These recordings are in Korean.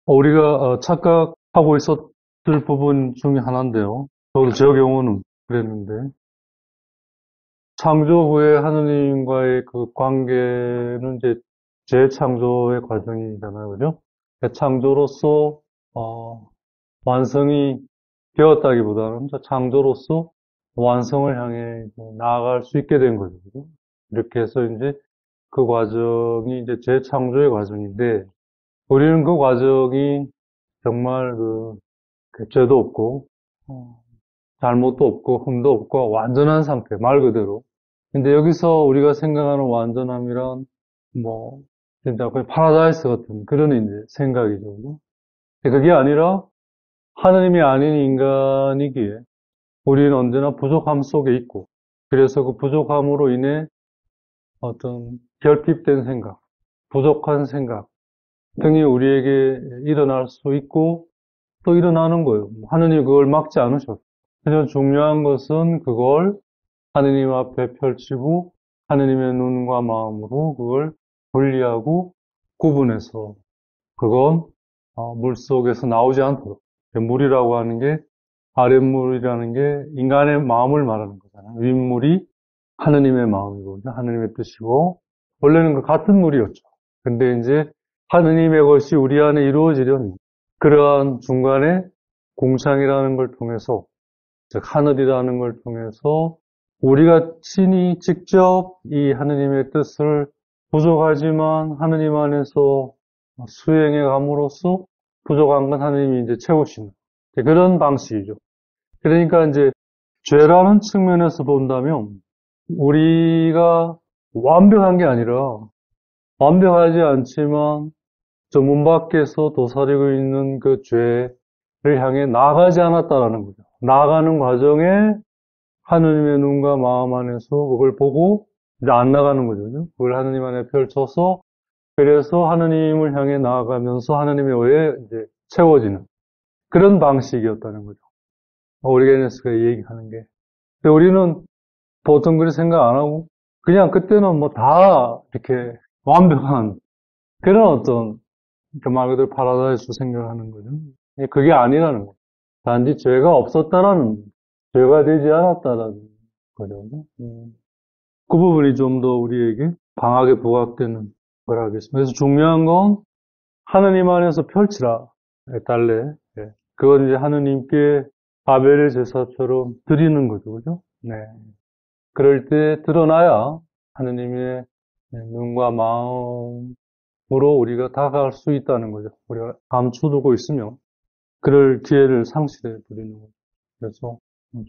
우리가 착각하고 있었을 부분 중에 하나인데요. 저도 제 경우는 그랬는데, 창조 후에 하느님과의 그 관계는 이제 재창조의 과정이잖아요. 그죠? 창조로서, 어, 완성이 되었다기보다는 창조로서 완성을 향해 이제 나아갈 수 있게 된 거죠. 그죠? 이렇게 해서 이제 그 과정이 이제 재창조의 과정인데, 우리는 그 과정이 정말 그 죄도 없고, 어, 잘못도 없고, 흠도 없고, 완전한 상태, 말 그대로. 근데 여기서 우리가 생각하는 완전함이란, 뭐, 진짜 거의 파라다이스 같은 그런 이제 생각이죠. 그죠? 근데 그게 아니라, 하느님이 아닌 인간이기에, 우리는 언제나 부족함 속에 있고, 그래서 그 부족함으로 인해 어떤 결핍된 생각, 부족한 생각 등이 우리에게 일어날 수 있고, 또 일어나는 거예요. 하느님이 그걸 막지 않으셨어요. 가장 중요한 것은 그걸 하느님 앞에 펼치고 하느님의 눈과 마음으로 그걸 분리하고 구분해서 그건 물속에서 나오지 않도록. 물이라고 하는 게 아랫물이라는 게 인간의 마음을 말하는 거잖아요. 윗물이 하느님의 마음이고 하느님의 뜻이고 원래는 그 같은 물이었죠. 근데 이제 하느님의 것이 우리 안에 이루어지려면 그러한 중간에 공창이라는 걸 통해서 즉 하늘이라는 걸 통해서 우리가 친히 직접 이 하느님의 뜻을 부족하지만 하느님 안에서 수행해 감으로써 부족한 건 하느님이 이제 채우시는 그런 방식이죠. 그러니까 이제 죄라는 측면에서 본다면 우리가 완벽한 게 아니라 완벽하지 않지만 저 문 밖에서 도사리고 있는 그 죄를 향해 나가지 않았다라는 거죠. 나가는 과정에 하느님의 눈과 마음 안에서 그걸 보고 이제 안 나가는 거죠. 그죠? 그걸 하느님 안에 펼쳐서 그래서 하느님을 향해 나아가면서 하느님의 의에 이제 채워지는 그런 방식이었다는 거죠. 오리게네스가 얘기하는 게. 근데 우리는 보통 그렇게 생각 안 하고 그냥 그때는 뭐 다 이렇게 완벽한 그런 어떤 그 말 그대로 파라다이스 생각하는 거죠. 그게 아니라는 거죠. 단지 죄가 없었다라는, 죄가 되지 않았다라는 거죠. 그 부분이 좀 더 우리에게 강하게 부각되는 거라 하겠습니다. 그래서 중요한 건 하느님 안에서 펼치라. 달래. 예. 그건 이제 하느님께 아벨의 제사처럼 드리는 거죠. 그죠? 네. 그럴 때 드러나야 하느님의 눈과 마음으로 우리가 다가갈 수 있다는 거죠. 우리가 감추두고 있으면 그럴 기회를 상실해 버리는 거죠. 그래서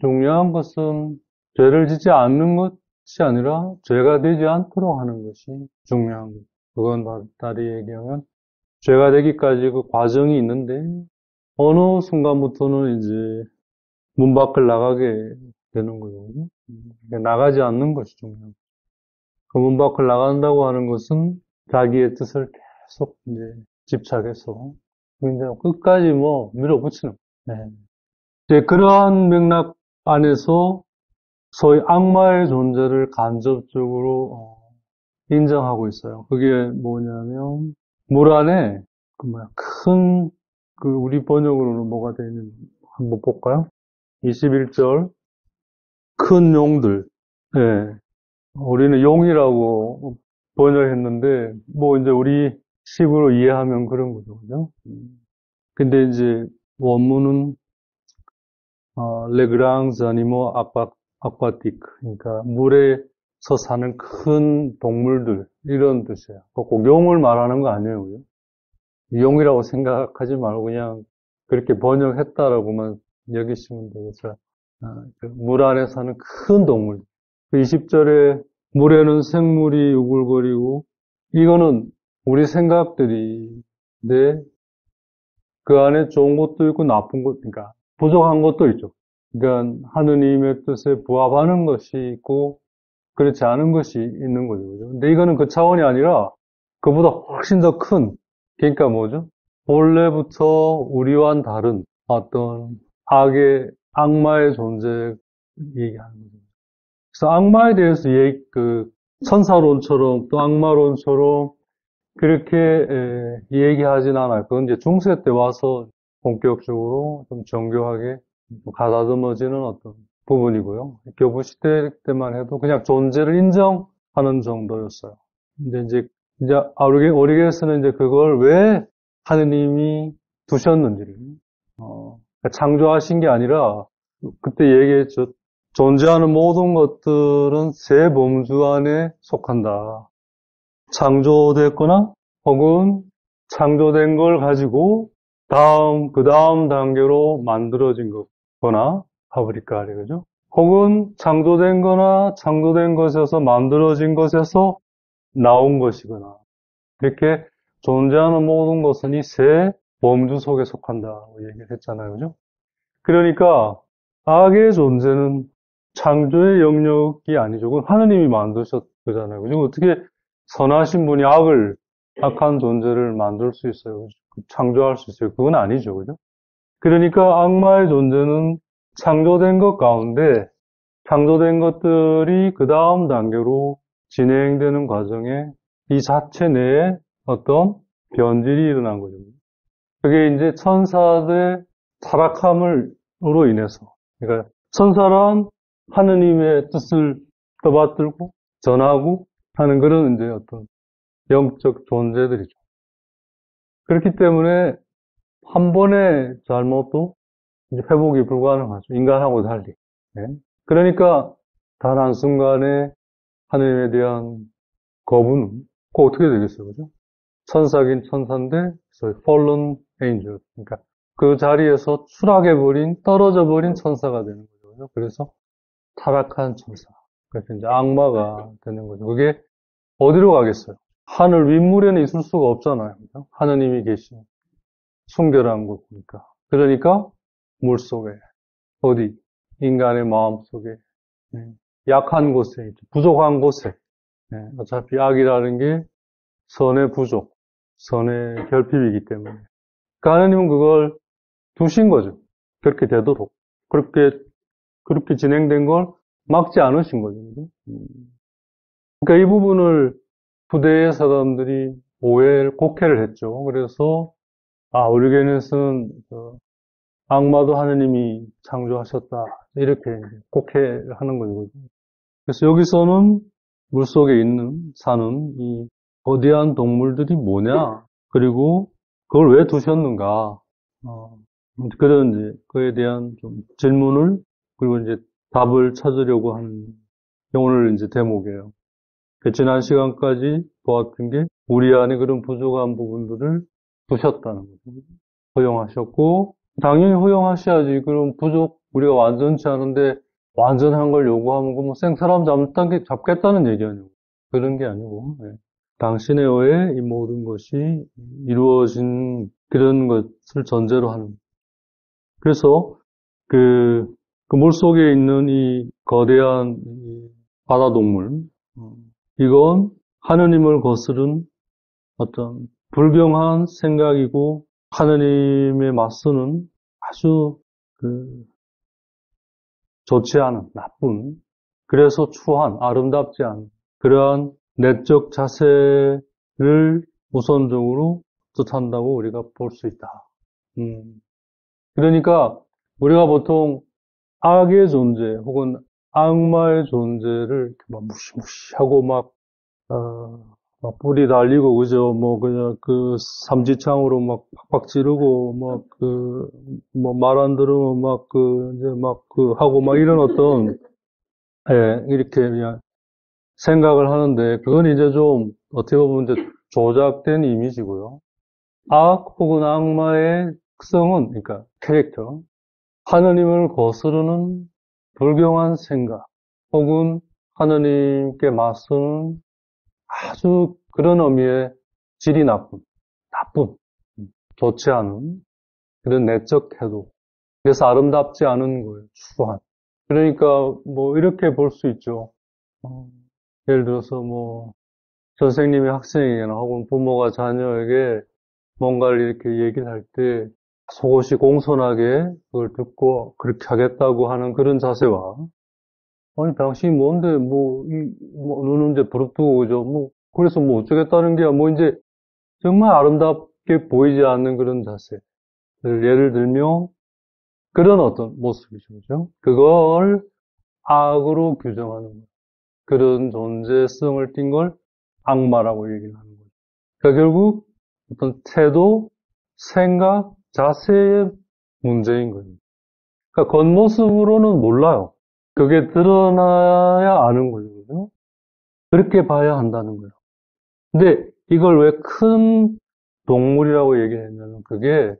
중요한 것은 죄를 짓지 않는 것이 아니라 죄가 되지 않도록 하는 것이 중요한 거죠. 그건 다리 얘기하면 죄가 되기까지 그 과정이 있는데 어느 순간부터는 이제 문 밖을 나가게 되는 거거든요. 나가지 않는 것이 중요한 거죠. 그 문 밖을 나간다고 하는 것은 자기의 뜻을 계속 이제 집착해서 이제 끝까지 뭐 밀어붙이는 거예요. 네. 이제 그러한 맥락 안에서 소위 악마의 존재를 간접적으로 인정하고 있어요. 그게 뭐냐면 물 안에 그 뭐야 큰 그 우리 번역으로는 뭐가 되어 있는지 한번 볼까요? 21절 큰 용들. 예. 우리는 용이라고 번역했는데 뭐 이제 우리 식으로 이해하면 그런 거죠. 그죠? 근데 이제 원문은 레그랑즈 아니모 아쿠아티크 그러니까 물에서 사는 큰 동물들 이런 뜻이에요. 꼭 용을 말하는 거 아니에요. 그죠? 용이라고 생각하지 말고 그냥 그렇게 번역했다라고만 여기시면 되겠어요. 물 안에 사는 큰 동물. 20절에 물에는 생물이 우글거리고 이거는 우리 생각들인데 그 안에 좋은 것도 있고 나쁜 것, 그러니까 부족한 것도 있죠. 그러니까 하느님의 뜻에 부합하는 것이 있고 그렇지 않은 것이 있는 거죠. 그죠? 근데 이거는 그 차원이 아니라 그보다 훨씬 더 큰, 그러니까 뭐죠? 본래부터 우리와는 다른 어떤 악마의 존재 얘기하는 거죠. 그래서 악마에 대해서 천사론처럼 또 악마론처럼 그렇게 얘기하진 않아요. 그건 이제 중세 때 와서 본격적으로 좀 정교하게 가다듬어지는 어떤 부분이고요. 교부 시대 때만 해도 그냥 존재를 인정하는 정도였어요. 근데 이제 오리게스는 이제 그걸 왜 하느님이 두셨는지를, 창조하신 게 아니라, 그때 얘기했죠. 존재하는 모든 것들은 세 범주 안에 속한다. 창조됐거나 혹은 창조된 걸 가지고 그 다음 단계로 만들어진 거거나 파브리카리, 그죠? 혹은 창조된 거나 창조된 것에서 만들어진 것에서 나온 것이거나 이렇게 존재하는 모든 것은 이 세 범주 속에 속한다고 얘기를 했잖아요, 그죠? 그러니까 악의 존재는 창조의 영역이 아니죠. 그건 하느님이 만드셨잖아요. 그죠? 어떻게 선하신 분이 악한 존재를 만들 수 있어요? 창조할 수 있어요? 그건 아니죠. 그죠? 그러니까 악마의 존재는 창조된 것 가운데 창조된 것들이 그 다음 단계로 진행되는 과정에 이 자체 내에 어떤 변질이 일어난 거죠. 그게 이제 천사들의 타락함으로 인해서, 그러니까 천사란 하느님의 뜻을 떠받들고 전하고 하는 그런 이제 어떤 영적 존재들이죠. 그렇기 때문에 한 번의 잘못도 이제 회복이 불가능하죠. 인간하고 달리. 네. 그러니까 단 한순간에 하느님에 대한 거부는 꼭 어떻게 되겠어요, 그죠? 천사긴 천사인데, fallen angel. 그러니까 그 자리에서 추락해버린, 떨어져버린 천사가 되는 거죠. 그래서 타락한 천사. 그래서 이제 악마가 되는 거죠. 그게 어디로 가겠어요? 하늘 윗물에는 있을 수가 없잖아요. 그죠? 하느님이 계신 순결한 곳이니까. 그러니까 물 속에, 어디? 인간의 마음 속에, 약한 곳에, 부족한 곳에. 어차피 악이라는 게 선의 부족, 선의 결핍이기 때문에. 그러니까 하나님은 그걸 두신 거죠. 그렇게 되도록. 그렇게 진행된 걸 막지 않으신 거죠. 그러니까 이 부분을 부대의 사람들이 곡해를 했죠. 그래서, 오리게네스는 악마도 하느님이 창조하셨다. 이렇게 곡해하는 거죠. 그래서 여기서는 물속에 사는 이 거대한 동물들이 뭐냐? 그리고 그걸 왜 두셨는가? 그런 이제 그에 대한 좀 질문을 그리고 이제 답을 찾으려고 하는 게 오늘 이제 대목이에요. 지난 시간까지 보았던 게 우리 안에 그런 부족한 부분들을 두셨다는 거죠. 허용하셨고 당연히 허용하셔야지. 그럼 우리가 완전치 않은데 완전한 걸 요구하면 뭐 생사람 잡겠다는 얘기 아니고 그런 게 아니고 당신의 의에 이 모든 것이 이루어진 그런 것을 전제로 하는. 그래서 그 물속에 있는 이 거대한 바다 동물, 이건 하느님을 거스른 어떤 불경한 생각이고 하느님에 맞서는 아주 좋지 않은, 나쁜, 그래서 추한, 아름답지 않은 그러한 내적 자세를 우선적으로 뜻한다고 우리가 볼 수 있다. 그러니까 우리가 보통 악의 존재 혹은 악마의 존재를 막 무시무시하고 막 뿌리 달리고 그죠? 뭐 그냥 삼지창으로 막 팍팍 찌르고 뭐 말 안 들으면 이제 하고 이런 어떤 이렇게 그냥 생각을 하는데 그건 이제 좀 어떻게 보면 이제 조작된 이미지고요. 악 혹은 악마의 특성은 그러니까 캐릭터 하느님을 거스르는 불경한 생각 혹은 하느님께 맞서는 아주 그런 의미의 질이 나쁜, 좋지 않은 그런 내적 태도. 그래서 아름답지 않은 거예요. 추한. 그러니까 뭐 이렇게 볼 수 있죠. 예를 들어서 뭐 선생님이 학생에게나 혹은 부모가 자녀에게 뭔가를 이렇게 얘기를 할 때 속옷이 공손하게 그걸 듣고 그렇게 하겠다고 하는 그런 자세와 아니 당신이 뭔데 너는 이제 부릅뜨고 그죠? 그래서 뭐 어쩌겠다는 게야 뭐 이제 정말 아름답게 보이지 않는 그런 자세. 예를 들면 그런 어떤 모습이죠. 그죠? 그걸 악으로 규정하는 거예요. 그런 존재성을 띈 걸 악마라고 얘기를 하는 거죠. 그러니까 결국 어떤 태도, 생각, 자세의 문제인 거예요. 그러니까 겉모습으로는 몰라요. 그게 드러나야 아는 거죠. 그죠? 그렇게 봐야 한다는 거예요. 근데 이걸 왜 큰 동물이라고 얘기했냐면 그게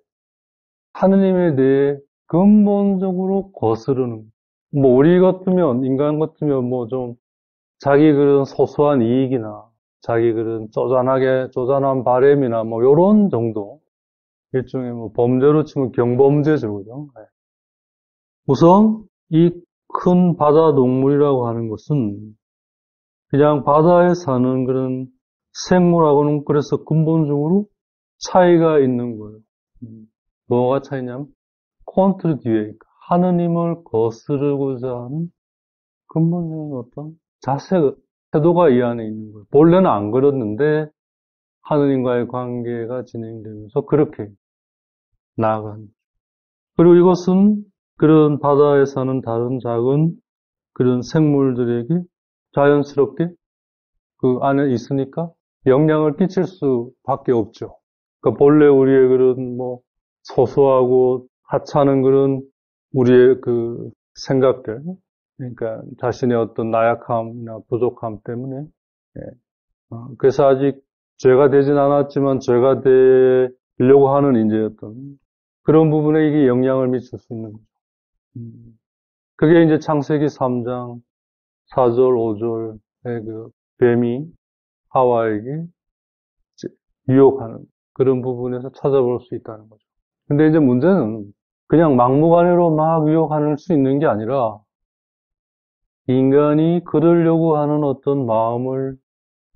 하느님에 대해 근본적으로 거스르는, 뭐 우리 같으면, 인간 같으면 뭐 좀 자기 그런 소소한 이익이나 자기 그런 쪼잔한 바램이나 뭐 요런 정도, 일종의 뭐 범죄로 치면 경범죄죠. 그죠? 네. 우선 이 큰 바다 동물이라고 하는 것은 그냥 바다에 사는 그런 생물하고는 그래서 근본적으로 차이가 있는 거예요. 뭐가 차이냐면 콘트리 뒤에 하느님을 거스르고자 하는 근본적인 어떤 태도가 이 안에 있는 거예요. 본래는 안 그랬는데 하느님과의 관계가 진행되면서 그렇게 나아가는. 그리고 이것은 그런 바다에 사는 다른 작은 그런 생물들에게 자연스럽게 그 안에 있으니까 영향을 끼칠 수밖에 없죠. 그러니까 본래 우리의 그런 뭐 소소하고 하찮은 그런 우리의 그 생각들, 그러니까 자신의 어떤 나약함이나 부족함 때문에, 예. 그래서 아직 죄가 되진 않았지만 죄가 되려고 하는 이제 어떤 그런 부분에 이게 영향을 미칠 수 있는 거죠. 그게 이제 창세기 3장 4절, 5절의 그 뱀이 하와에게 유혹하는 그런 부분에서 찾아볼 수 있다는 거죠. 근데 이제 문제는 그냥 막무가내로 막 유혹할 수 있는 게 아니라 인간이 그러려고 하는 어떤 마음을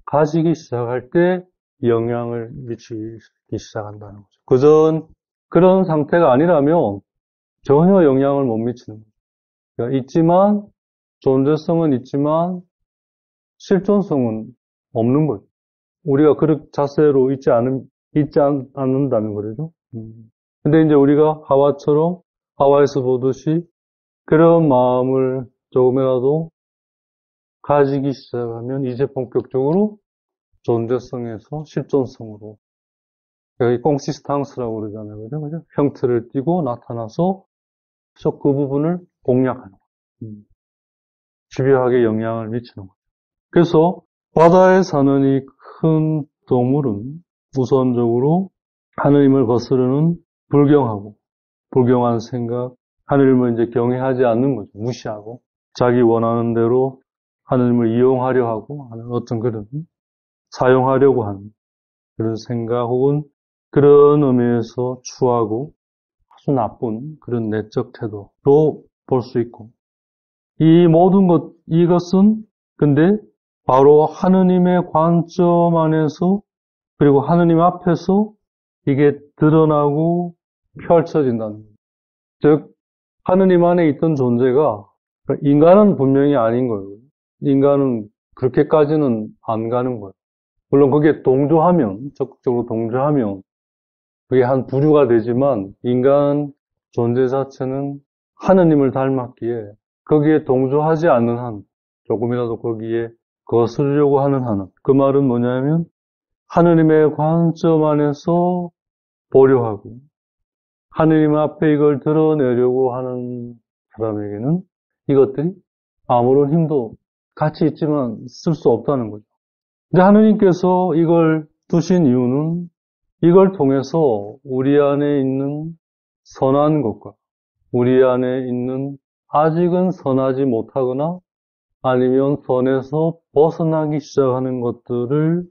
가지기 시작할 때 영향을 미치기 시작한다는 거죠. 그전 그런 상태가 아니라면 전혀 영향을 못 미치는 거죠. 그러니까 있지만 존재성은 있지만 실존성은 없는 거죠. 우리가 그런 자세로 있지 않는다는 거죠. 근데 이제 우리가 하와에서 보듯이 그런 마음을 조금이라도 가지기 시작하면 이제 본격적으로 존재성에서 실존성으로, 여기 꽁시스탕스라고 그러잖아요. 그죠? 그죠? 형태를 띠고 나타나서 그 부분을 공략하는 거예요. 집요하게 영향을 미치는 거예요. 그래서 바다에 사는 이 큰 동물은 우선적으로 하느님을 거스르는 불경한 생각, 하느님을 이제 경외하지 않는 거죠. 무시하고 자기 원하는 대로 하느님을 이용하려 하고 하는 어떤 그런 사용하려고 하는 그런 생각 혹은 그런 의미에서 추하고 아주 나쁜 그런 내적 태도로 볼 수 있고, 이 모든 이것은 근데 바로 하느님의 관점 안에서 그리고 하느님 앞에서 이게 드러나고 펼쳐진다는 거예요. 즉 하느님 안에 있던 존재가 인간은 분명히 아닌 거예요. 인간은 그렇게까지는 안 가는 거예요. 물론 그게 적극적으로 동조하면 그게 한 부류가 되지만 인간 존재 자체는 하느님을 닮았기에 거기에 동조하지 않는 한, 조금이라도 거기에 거스르려고 하는 한은, 그 말은 뭐냐면 하느님의 관점 안에서 보려 하고 하느님 앞에 이걸 드러내려고 하는 사람에게는 이것들이 아무런 힘도 같이 있지만 쓸 수 없다는 거죠. 근데 하느님께서 이걸 두신 이유는 이걸 통해서 우리 안에 있는 선한 것과 우리 안에 있는 아직은 선하지 못하거나 아니면 선에서 벗어나기 시작하는 것들을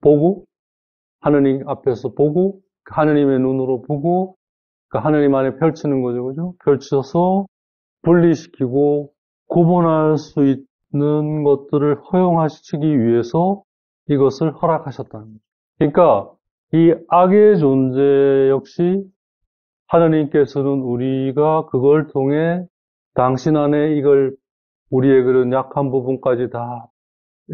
보고 하느님 앞에서 보고 하느님의 눈으로 보고 하느님 안에 펼치는 거죠. 그죠? 펼쳐서 분리시키고 구분할 수 있는 것들을 허용하시기 위해서 이것을 허락하셨다는 거죠. 그러니까 이 악의 존재 역시 하느님께서는 우리가 그걸 통해 당신 안에 이걸 우리의 그런 약한 부분까지 다,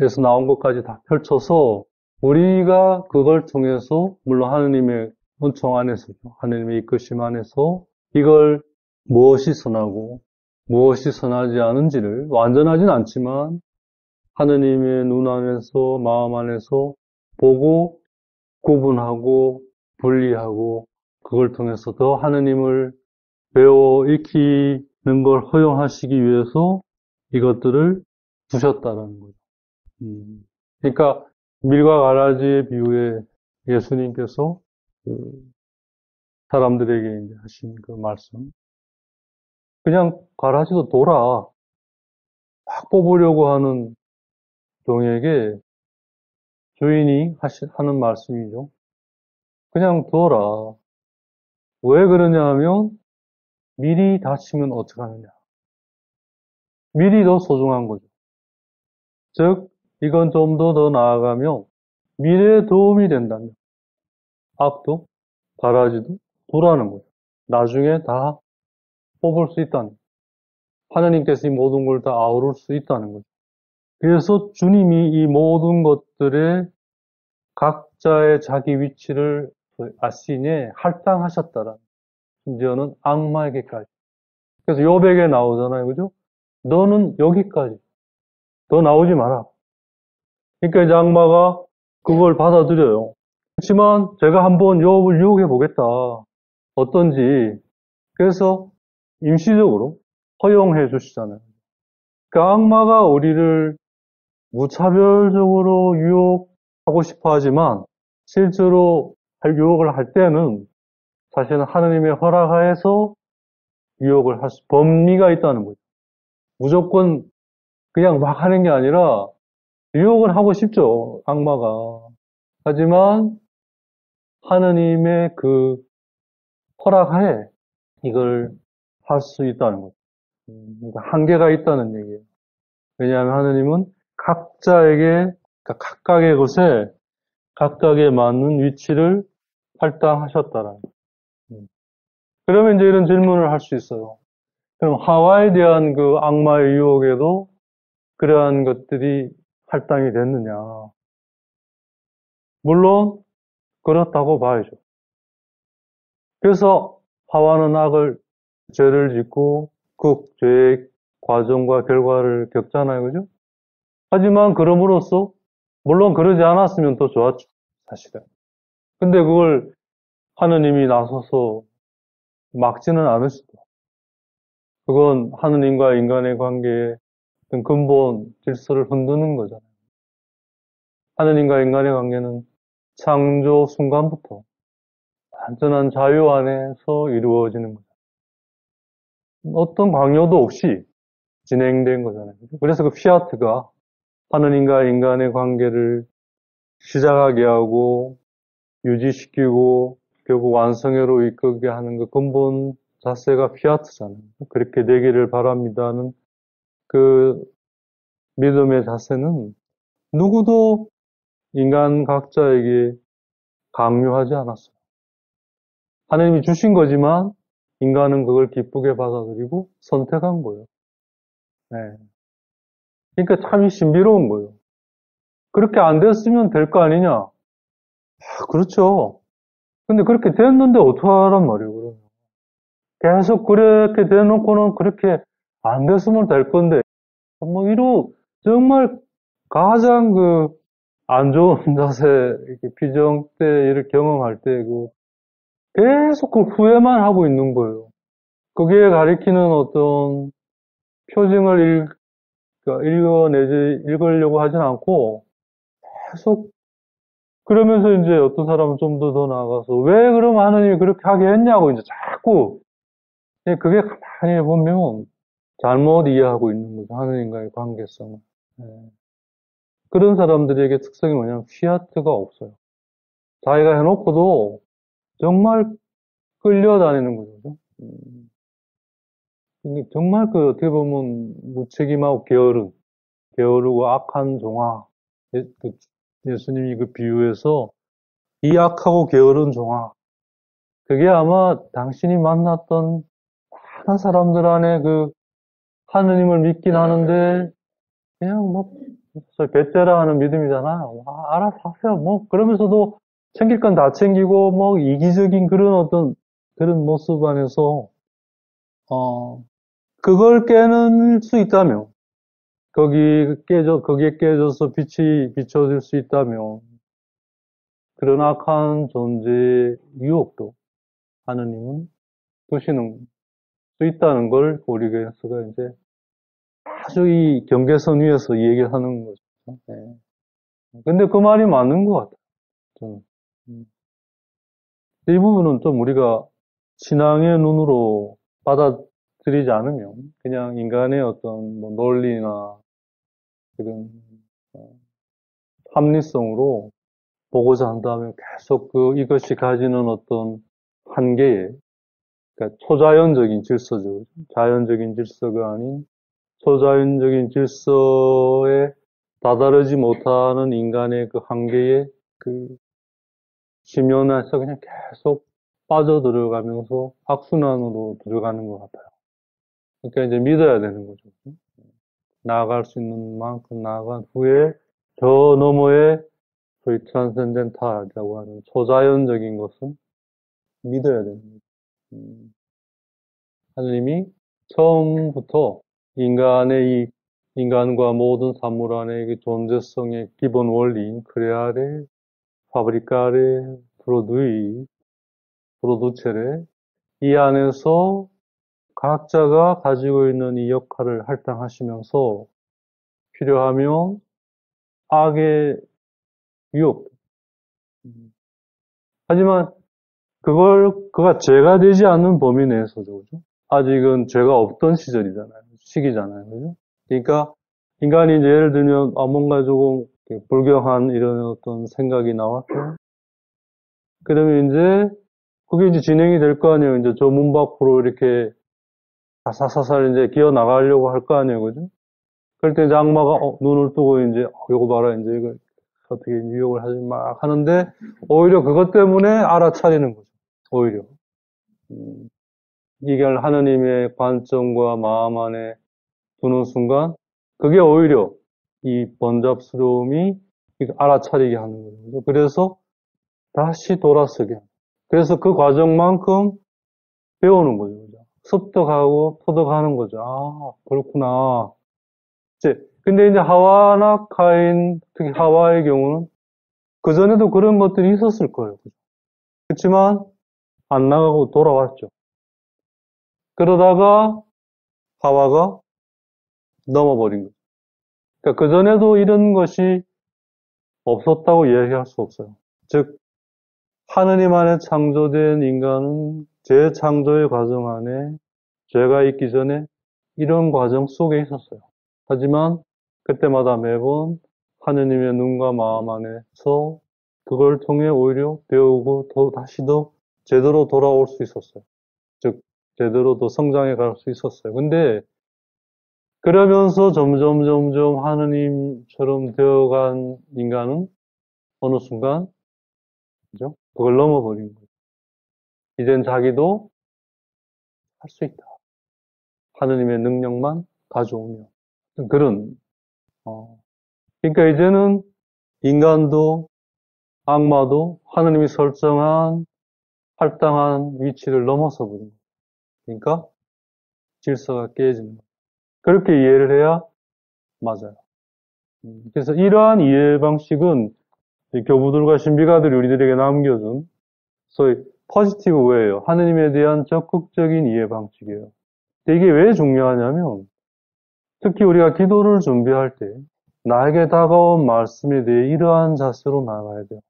에서 나온 것까지 다 펼쳐서 우리가 그걸 통해서, 물론 하느님의 은총 안에서, 하느님의 이끄심 안에서 이걸 무엇이 선하고 무엇이 선하지 않은지를 완전하진 않지만 하느님의 눈 안에서, 마음 안에서 보고 구분하고 분리하고 그걸 통해서 더 하느님을 배워 익히는 걸 허용하시기 위해서 이것들을 두셨다라는 거죠. 그러니까 밀과 가라지의 비유에 예수님께서 그 사람들에게 이제 하신 그 말씀, 그냥 가라지도 둬라. 확 뽑으려고 하는 종에게 주인이 하는 말씀이죠. 그냥 둬라. 왜 그러냐 하면 밀이 다치면 어떡하느냐. 밀이 더 소중한 거죠. 즉 이건 좀 더 나아가면 밀에 도움이 된다면 악도 가라지도 두라는 거죠. 나중에 다 뽑을 수 있다는 거죠. 하나님께서 이 모든 걸 다 아우를 수 있다는 거죠. 그래서 주님이 이 모든 것들의 각자의 자기 위치를 아시니에 할당하셨다라는, 심지어는 악마에게까지. 그래서 욥에게 나오잖아요. 그죠? 너는 여기까지. 더 나오지 마라. 그러니까 이제 악마가 그걸 받아들여요. 그렇지만 제가 한번 욥을 유혹해 보겠다. 어떤지. 그래서 임시적으로 허용해 주시잖아요. 그러니까 악마가 우리를 무차별적으로 유혹하고 싶어 하지만 실제로 유혹을 할 때는 사실은 하느님의 허락하에서 유혹을 할 범위가 있다는 거죠. 무조건 그냥 막 하는 게 아니라 유혹을 하고 싶죠, 악마가. 하지만 하느님의 그 허락하에 이걸 할 수 있다는 거죠. 그러니까 한계가 있다는 얘기예요. 왜냐하면 하느님은 각자에게, 그러니까 각각의 것에 각각에 맞는 위치를 할당하셨다라는 거예요. 그러면 이제 이런 질문을 할 수 있어요. 그럼 하와에 대한 그 악마의 유혹에도 그러한 것들이 할당이 됐느냐? 물론 그렇다고 봐야죠. 그래서 하와는 죄를 짓고 그 죄의 과정과 결과를 겪잖아요. 그죠? 하지만 그럼으로써 물론 그러지 않았으면 더 좋았죠. 사실은. 근데 그걸 하느님이 나서서 막지는 않으시죠. 그건 하느님과 인간의 관계의 근본 질서를 흔드는 거잖아요. 하느님과 인간의 관계는 창조 순간부터 완전한 자유 안에서 이루어지는 거죠. 어떤 강요도 없이 진행된 거잖아요. 그래서 그 피아트가 하느님과 인간의 관계를 시작하게 하고 유지시키고 결국 완성회로 이끌게 하는 그 근본 자세가 피아트잖아요. 그렇게 되기를 바랍니다는 그 믿음의 자세는 누구도 인간 각자에게 강요하지 않았어요. 하나님이 주신 거지만 인간은 그걸 기쁘게 받아들이고 선택한 거예요. 네. 그러니까 참 신비로운 거예요. 그렇게 안 됐으면 될 거 아니냐? 그렇죠. 근데 그렇게 됐는데 어떡하란 말이에요, 그러면. 계속 그렇게 돼놓고는 그렇게 안 됐으면 될 건데, 정말 가장 안 좋은 자세, 이렇게 비정 때 일을 경험할 때 계속 그 후회만 하고 있는 거예요. 그게 가리키는 어떤 표징을 그러니까 읽으려고 하진 않고 계속 그러면서 이제 어떤 사람은 좀 더 나아가서 왜 그럼 하느님이 그렇게 하게 했냐고 이제 자꾸 그게 가만히 보면 잘못 이해하고 있는 거죠. 하느님과의 관계성을. 네. 그런 사람들에게 특성이 뭐냐면 피아트가 없어요. 자기가 해놓고도 정말 끌려다니는 거죠. 정말 어떻게 보면 무책임하고 게으르고 악한 종아. 예수님이 그 비유에서 이 악하고 게으른 종아. 그게 아마 당신이 만났던 많은 사람들 안에 하느님을 믿긴 하는데 그냥 소위 배째라 하는 믿음이잖아요. 알아서 하세요. 뭐, 그러면서도 챙길 건 다 챙기고, 뭐, 이기적인 그런 어떤, 그런 모습 안에서, 그걸 깨는 수 있다면, 거기에 깨져서 빛이 비춰질 수 있다면, 그런 악한 존재의 유혹도 하느님은 두시는 수 있다는 걸 우리 교회에서가 이제 아주 이 경계선 위에서 얘기하는 거죠. 네. 근데 그 말이 맞는 것 같아요. 저는. 이 부분은 좀 우리가 신앙의 눈으로 받아들이지 않으면 그냥 인간의 어떤 뭐 논리나 그런 합리성으로 보고자 한다면 계속 이것이 가지는 어떤 한계에, 그러니까 초자연적인 질서죠. 자연적인 질서가 아닌 초자연적인 질서에 다다르지 못하는 인간의 그 한계에 그 심연에서 그냥 계속 빠져들어가면서 악순환으로 들어가는 것 같아요. 그러니까 이제 믿어야 되는 거죠. 나아갈 수 있는 만큼 나아간 후에 저 너머에 소위 트랜센덴탈이라고 하는 초자연적인 것은 믿어야 되는 거죠. 하느님이 처음부터 인간과 모든 사물 안의 그 존재성의 기본 원리인 크레아레, 파브리카레, 프로두체레, 이 안에서 각자가 가지고 있는 이 역할을 할당하시면서 필요하면 악의 유혹. 하지만 그가 죄가 되지 않는 범위 내에서죠, 그죠? 아직은 죄가 없던 시기잖아요, 그죠? 그러니까 인간이 이제 예를 들면 뭔가 조금 불경한 이런 어떤 생각이 나왔어요. 그러면 이제 그게 이제 진행이 될 거 아니에요. 이제 저 문 밖으로 이렇게 사사살 이제 기어 나가려고 할 거 아니에요, 그죠? 그럴 때 이제 악마가 눈을 뜨고 이제 요거 봐라 이제 이거 어떻게 유혹을 하지 막 하는데 오히려 그것 때문에 알아차리는 거죠. 오히려 이걸 하느님의 관점과 마음 안에 두는 순간 그게 오히려 이 번잡스러움이 알아차리게 하는 거죠. 그래서 다시 돌아서게. 그래서 그 과정만큼 배우는 거죠. 습득하고 터득하는 거죠. 아, 그렇구나. 근데 이제 하와나 카인, 특히 하와의 경우는 그전에도 그런 것들이 있었을 거예요. 그렇지만 안 나가고 돌아왔죠. 그러다가 하와가 넘어버린 거죠. 그러니까 그전에도 이런 것이 없었다고 이야기할 수 없어요. 즉, 하느님 안에 창조된 인간은 재창조의 과정 안에 죄가 있기 전에 이런 과정 속에 있었어요. 하지만 그때마다 매번 하느님의 눈과 마음 안에서 그걸 통해 오히려 배우고 다시 더 제대로 돌아올 수 있었어요. 즉, 제대로 더 성장해 갈 수 있었어요. 근데 그러면서 점점 하느님처럼 되어간 인간은 어느 순간, 그죠? 그걸 넘어버린 거예요. 이젠 자기도 할 수 있다. 하느님의 능력만 가져오면. 그런, 그러니까 이제는 인간도 악마도 하느님이 설정한 할당한 위치를 넘어서 버린 거예요. 그러니까 질서가 깨지는 거예요. 그렇게 이해를 해야 맞아요. 그래서 이러한 이해 방식은 교부들과 신비가들이 우리들에게 남겨준 소위 포지티브 웨이예요. 하느님에 대한 적극적인 이해 방식이에요. 이게 왜 중요하냐면 특히 우리가 기도를 준비할 때 나에게 다가온 말씀에 대해 이러한 자세로 나가야 돼요.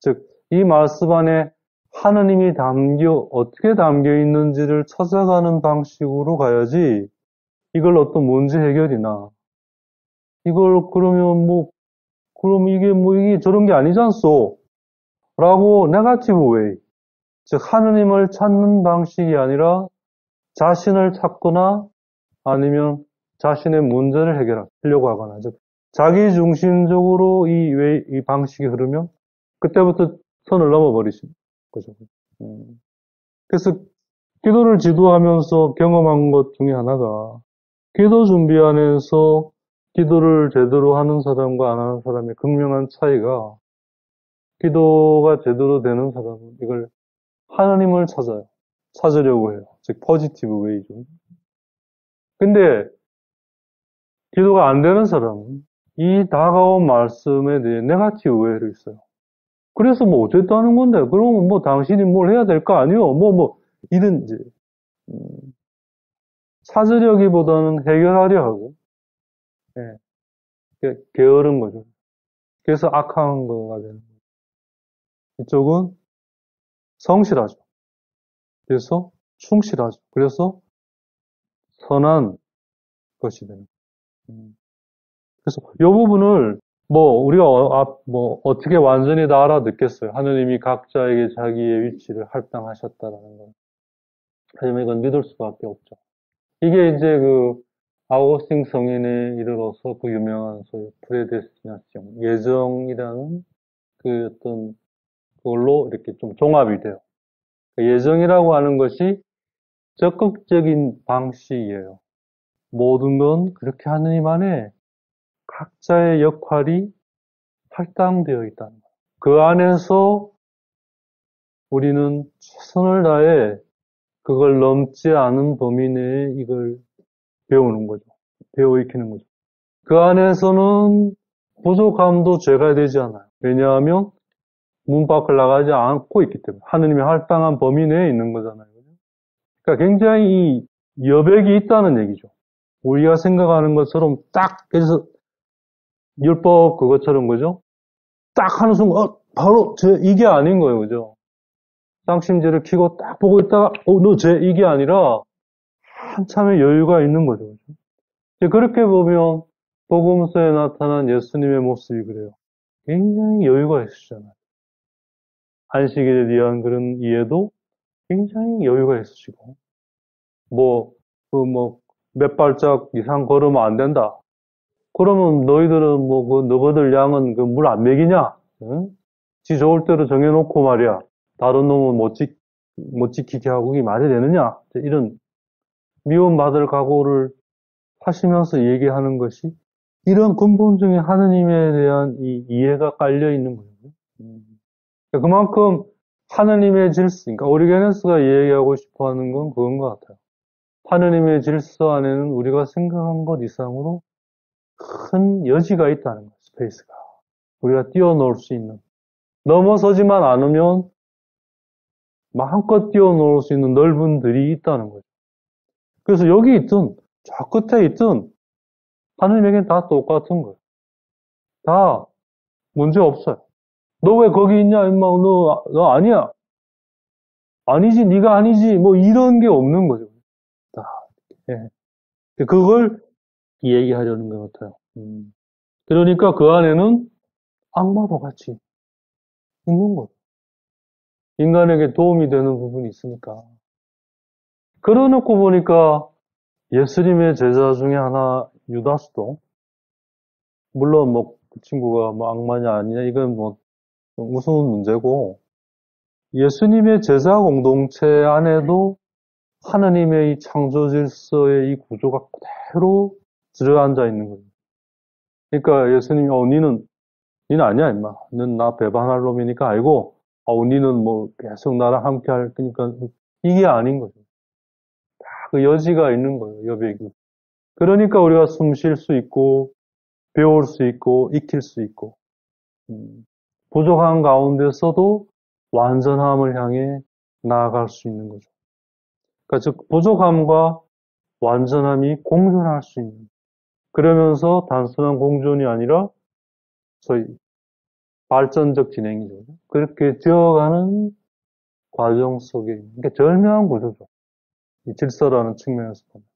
즉, 이 말씀 안에 하느님이 어떻게 담겨 있는지를 찾아가는 방식으로 가야지 이걸 어떤 문제 해결이나 그럼 이게 저런 게 아니지 않소? 라고 네거티브 웨이. 즉, 하느님을 찾는 방식이 아니라 자신을 찾거나 아니면 자신의 문제를 해결하려고 하거나, 즉, 자기중심적으로 이 방식이 흐르면 그때부터 선을 넘어버리시는 거죠. 그래서 기도를 지도하면서 경험한 것 중에 하나가 기도 준비 안에서 기도를 제대로 하는 사람과 안 하는 사람의 극명한 차이가 기도가 제대로 되는 사람은 이걸 하나님을 찾아요. 찾으려고 해요. 즉 포지티브 웨이죠. 근데 기도가 안 되는 사람은 이 다가온 말씀에 대해 네거티브 웨이로 있어요. 그래서 뭐 어쨌다는 건데 그러면 뭐 당신이 뭘 해야 될 거 아니요? 이런 이제 찾으려기보다는 해결하려 하고 게으른 거죠. 그래서 악한 거가 되는 거예요. 이쪽은 성실하죠. 그래서 충실하죠. 그래서 선한 것이 되는 거예요. 그래서 이 부분을 우리가 어떻게 완전히 다 알아듣겠어요. 하느님이 각자에게 자기의 위치를 할당하셨다라는 걸. 하지만 이건 믿을 수밖에 없죠. 이게 이제 아우구스틴 성인에 이르러서 그 유명한 소위 프레데스티나시옹, 예정이라는 어떤 그걸로 이렇게 좀 종합이 돼요. 예정이라고 하는 것이 적극적인 방식이에요. 모든 건 그렇게 하느님 안에 각자의 역할이 할당되어 있다는 거예요. 그 안에서 우리는 최선을 다해 그걸 넘지 않은 범위 내에 이걸 배우는 거죠. 배워 익히는 거죠. 그 안에서는 부족함도 죄가 되지 않아요. 왜냐하면 문 밖을 나가지 않고 있기 때문에 하느님이 할당한 범위 내에 있는 거잖아요. 그러니까 굉장히 이 여백이 있다는 얘기죠. 우리가 생각하는 것처럼 딱 그래서 율법 그것처럼 그죠? 딱 하는 순간 바로 이게 아닌 거예요. 그죠? 쌍심지를 켜고 딱 보고 있다가 너 이게 아니라 한참의 여유가 있는 거죠. 그죠? 그렇게 보면 복음서에 나타난 예수님의 모습이 그래요. 굉장히 여유가 있으시잖아요. 안식일에 대한 그런 이해도 굉장히 여유가 있으시고 몇 발짝 이상 걸으면 안 된다. 그러면 너희들은 너희들 양은 물 안 먹이냐? 응? 지 좋을 대로 정해놓고 말이야. 다른 놈은 못 지키게 하고 이게 말이 되느냐? 이런 미움받을 각오를 하시면서 얘기하는 것이 이런 근본적인 하느님에 대한 이 이해가 깔려 있는 거예요. 그만큼 하느님의 질서, 그러니까 오리게네스가 얘기하고 싶어 하는 건 그건 것 같아요. 하느님의 질서 안에는 우리가 생각한 것 이상으로 큰 여지가 있다는 거예요, 스페이스가. 우리가 뛰어놀 수 있는. 넘어서지만 않으면 마음껏 뛰어놀 수 있는 넓은 들이 있다는 거죠. 그래서 여기 있든, 저 끝에 있든, 하느님에겐 다 똑같은 거예요. 다 문제 없어요. 너 왜 거기 있냐, 임마, 너 아니야. 아니지, 네가 아니지, 이런 게 없는 거죠. 다. 예. 그걸 얘기하려는 것 같아요. 그러니까 그 안에는 악마도 같이 있는 거죠. 인간에게 도움이 되는 부분이 있으니까. 그러놓고 보니까 예수님의 제자 중에 하나 유다스도 물론 그 친구가 악마냐 아니냐 이건 무서운 문제고 예수님의 제자 공동체 안에도 하느님의 이 창조 질서의 이 구조가 그대로 들어앉아 있는 거예요. 그러니까 예수님이 니는 아니야 임마. 넌 나 배반할 놈이니까 알고 니는 계속 나랑 함께 할 거니까 이게 아닌 거죠. 그 여지가 있는 거예요, 여백이. 그러니까 우리가 숨 쉴 수 있고, 배울 수 있고, 익힐 수 있고, 부족한 가운데서도 완전함을 향해 나아갈 수 있는 거죠. 그러니까 즉, 부족함과 완전함이 공존할 수 있는. 그러면서 단순한 공존이 아니라, 소위, 발전적 진행이죠. 그렇게 되어가는 과정 속에, 그러니까 절묘한 구조죠. 이 질서라는 측면에서 보면.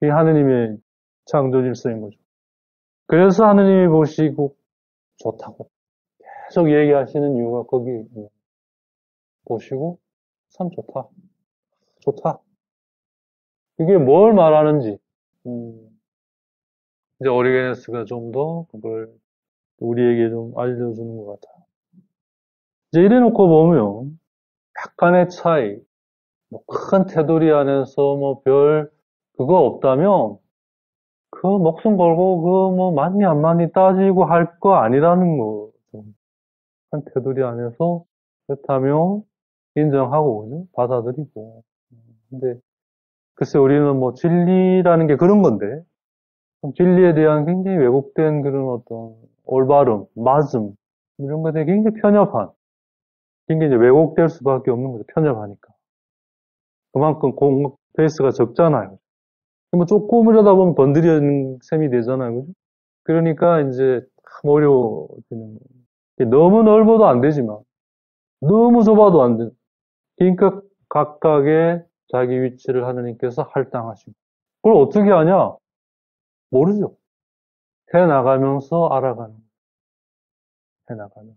이 하느님의 창조 질서인 거죠. 그래서 하느님이 보시고 좋다고 계속 얘기하시는 이유가 거기 보시고 참 좋다. 좋다. 이게 뭘 말하는지 이제 오리게네스가 좀 더 그걸 우리에게 좀 알려주는 것 같아요. 이제 이래놓고 보면 약간의 차이, 큰 테두리 안에서 별 그거 없다면 그 목숨 걸고 그 뭐 맞니 안 맞니 따지고 할 거 아니라는 거. 한 테두리 안에서 그렇다면 인정하고, 그죠? 받아들이고. 근데 글쎄 우리는 뭐 진리라는 게 그런 건데, 진리에 대한 굉장히 왜곡된 그런 어떤 올바름, 맞음, 이런 것에 굉장히 편협한, 굉장히 이제 왜곡될 수밖에 없는 거죠. 편협하니까. 그만큼 공 베이스가 적잖아요. 뭐 조금이라도 보면 건드리는 셈이 되잖아요. 그죠? 그러니까 이제 참 어려워지는 거예요. 너무 넓어도 안 되지만, 너무 좁아도 안 돼. 그러니까 각각의 자기 위치를 하느님께서 할당하시고. 그걸 어떻게 하냐? 모르죠. 해나가면서 알아가는 거예요. 해나가는.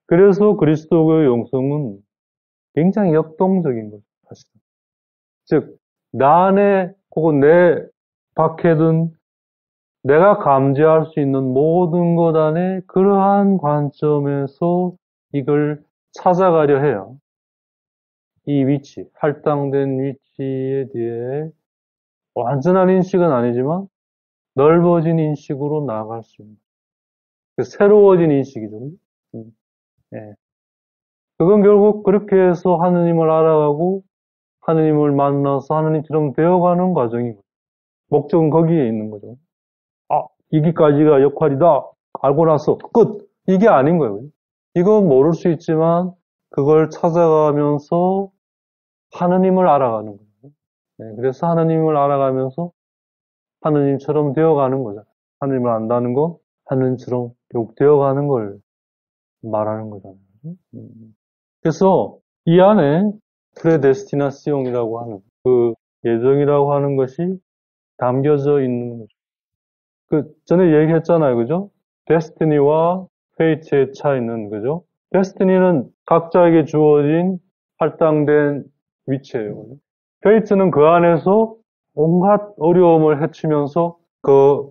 그래서 그리스도의 영성은 굉장히 역동적인 거죠, 사실은. 즉, 나 안에 혹은 내 밖에든 내가 감지할 수 있는 모든 것 안에 그러한 관점에서 이걸 찾아가려 해요. 이 위치, 할당된 위치에 대해 완전한 인식은 아니지만 넓어진 인식으로 나아갈 수 있는. 새로워진 인식이죠. 예. 그건 결국 그렇게 해서 하느님을 알아가고 하느님을 만나서 하느님처럼 되어가는 과정이고 목적은 거기에 있는 거죠. 아, 이기까지가 역할이다. 알고 나서 끝. 이게 아닌 거예요. 이건 모를 수 있지만 그걸 찾아가면서 하느님을 알아가는 거예요. 네, 그래서 하느님을 알아가면서 하느님처럼 되어가는 거잖아요. 하느님을 안다는 건 하느님처럼 결국 되어가는 걸 말하는 거잖아요. 그래서 이 안에 프레데스티나시옹이라고 하는 그 예정이라고 하는 것이 담겨져 있는 거죠. 그 전에 얘기했잖아요, 그죠? 데스티니와 페이트의 차이는 그죠? 데스티니는 각자에게 주어진 할당된 위치예요. 그죠? 페이트는 그 안에서 온갖 어려움을 헤치면서 그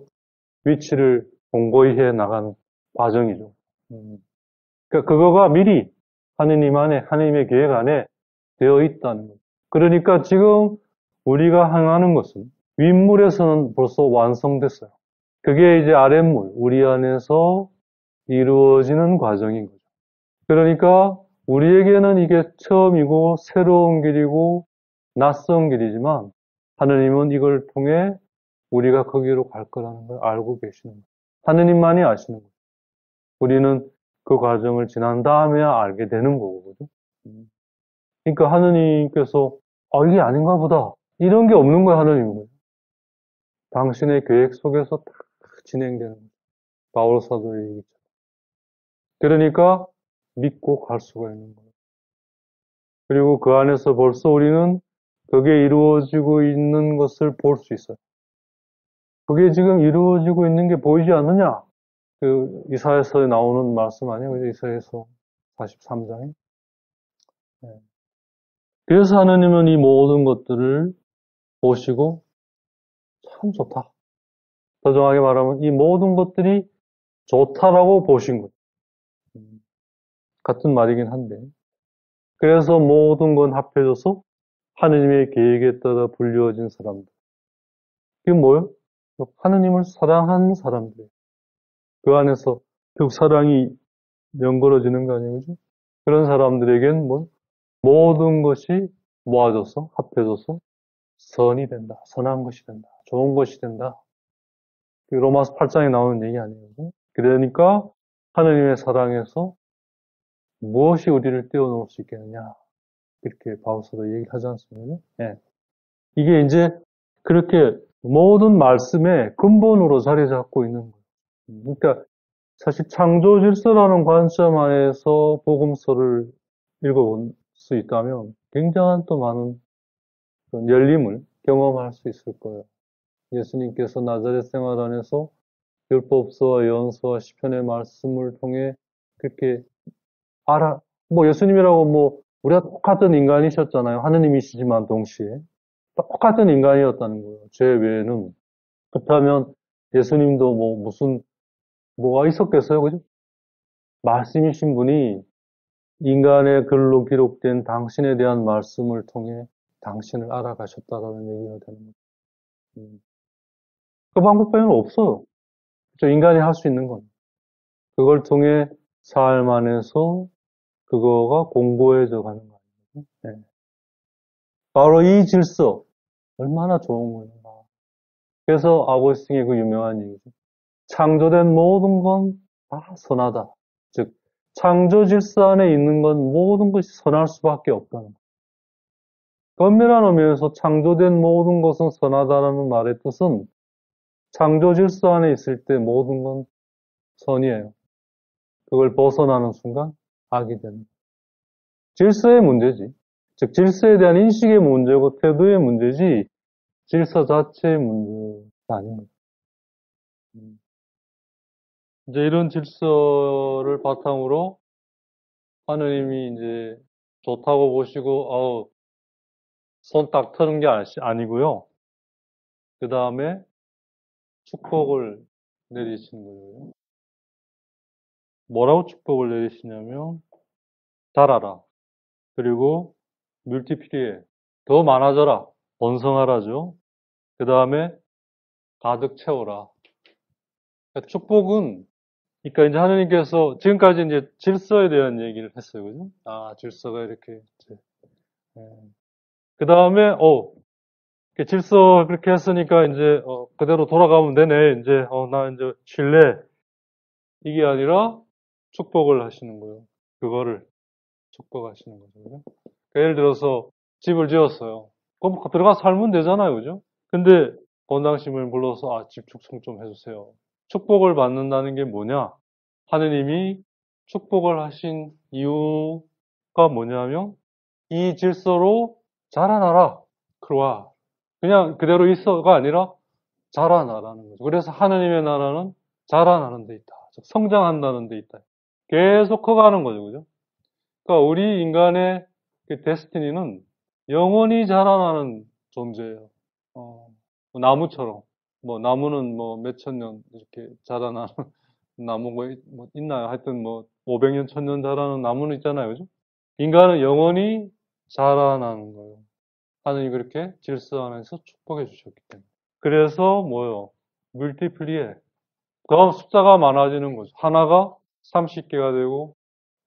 위치를 공고히 해 나가는 과정이죠. 그러니까 그거가 미리 하느님 안에, 하느님의 계획 안에 되어 있다는 거죠. 그러니까 지금 우리가 행하는 것은 윗물에서는 벌써 완성됐어요. 그게 이제 아랫물, 우리 안에서 이루어지는 과정인 거죠. 그러니까 우리에게는 이게 처음이고 새로운 길이고 낯선 길이지만 하느님은 이걸 통해 우리가 거기로 갈 거라는 걸 알고 계시는 거예요. 하느님만이 아시는 거예요. 우리는 그 과정을 지난 다음에야 알게 되는 거고, 그죠? 그러니까 하느님께서, 이게 아닌가 보다. 이런 게 없는 거야, 하느님은. 당신의 계획 속에서 다 진행되는 거예요. 바울 사도의 얘기죠. 그러니까 믿고 갈 수가 있는 거예요. 그리고 그 안에서 벌써 우리는 그게 이루어지고 있는 것을 볼 수 있어요. 그게 지금 이루어지고 있는 게 보이지 않느냐? 그 이사야서에 나오는 말씀 아니에요? 그죠? 이사야서 43장에. 그래서 하느님은 이 모든 것들을 보시고 참 좋다. 더 정확하게 말하면 이 모든 것들이 좋다라고 보신 거예요. 같은 말이긴 한데. 그래서 모든 건 합해져서 하느님의 계획에 따라 불리워진 사람들. 이게 뭐예요? 하느님을 사랑한 사람들. 그 안에서 결국 사랑이 연결어지는 거 아니에요? 그죠? 그런 사람들에겐 뭐 모든 것이 모아져서 합해져서 선이 된다. 선한 것이 된다. 좋은 것이 된다. 로마서 8장에 나오는 얘기 아니에요. 그죠? 그러니까 하느님의 사랑에서 무엇이 우리를 떼어놓을 수 있겠느냐. 이렇게 바울서도 얘기하지 않습니까? 예. 이게 이제 그렇게 모든 말씀의 근본으로 자리 잡고 있는 거예요. 그러니까 사실 창조 질서라는 관점 하에서 복음서를 읽어볼 수 있다면 굉장한 또 많은 열림을 경험할 수 있을 거예요. 예수님께서 나자렛 생활 안에서 율법서와 예언서와 시편의 말씀을 통해 그렇게 뭐 예수님이라고 뭐 우리가 똑같은 인간이셨잖아요. 하느님이시지만 동시에 똑같은 인간이었다는 거예요. 죄 외에는. 그렇다면 예수님도 뭐 무슨 뭐가 있었겠어요, 그죠? 말씀이신 분이 인간의 글로 기록된 당신에 대한 말씀을 통해 당신을 알아가셨다라는 얘기가 되는 거죠. 그 방법 빼면 없어요. 인간이 할 수 있는 건. 그걸 통해 삶 안에서 그거가 공고해져 가는 거예요. 네. 바로 이 질서, 얼마나 좋은 거예요. 그래서 아고스틴의 그 유명한 얘기죠. 창조된 모든 건 다 선하다. 즉, 창조 질서 안에 있는 건 모든 것이 선할 수밖에 없다는 거예요. 엄밀한 의미에서 창조된 모든 것은 선하다는 말의 뜻은 창조 질서 안에 있을 때 모든 건 선이에요. 그걸 벗어나는 순간 악이 되는 거예요. 질서의 문제지. 즉, 질서에 대한 인식의 문제고 태도의 문제지 질서 자체의 문제가 아닙니다. 이제 이런 질서를 바탕으로 하느님이 이제 좋다고 보시고, 손 딱 트는 게 아니고요. 그 다음에 축복을 내리시는 거예요. 뭐라고 축복을 내리시냐면, 자라라. 그리고 물티플리에. 더 많아져라. 번성하라죠. 그 다음에 가득 채워라. 그러니까 축복은, 그러니까 이제 하느님께서 지금까지 이제 질서에 대한 얘기를 했어요. 그죠? 질서가 이렇게. 그 다음에, 질서 그렇게 했으니까 이제, 그대로 돌아가면 되네. 이제, 나 이제 쉴래. 이게 아니라 축복을 하시는 거예요. 그거를 축복하시는 거죠. 그죠? 그러니까 예를 들어서 집을 지었어요. 그럼 들어가서 살면 되잖아요. 그죠? 근데 권당심을 불러서 집 축성 좀 해주세요. 축복을 받는다는 게 뭐냐? 하느님이 축복을 하신 이유가 뭐냐면 이 질서로 자라나라. 그와 그냥 그대로 있어가 아니라 자라나라는 거죠. 그래서 하느님의 나라는 자라나는 데 있다. 즉 성장한다는 데 있다. 계속 커가는 거죠. 그죠? 그러니까 우리 인간의 그 데스티니는 영원히 자라나는 존재예요. 어, 나무처럼. 나무는 몇천 년 이렇게 자라나는 나무가 있나요? 하여튼 500년, 1000년 자라는 나무는 있잖아요. 그죠? 인간은 영원히 자라나는 거예요. 하느님이 그렇게 질서 안에서 축복해 주셨기 때문에. 그래서 뭐요? 물티플리에. 그럼 숫자가 많아지는 거죠. 하나가 30개가 되고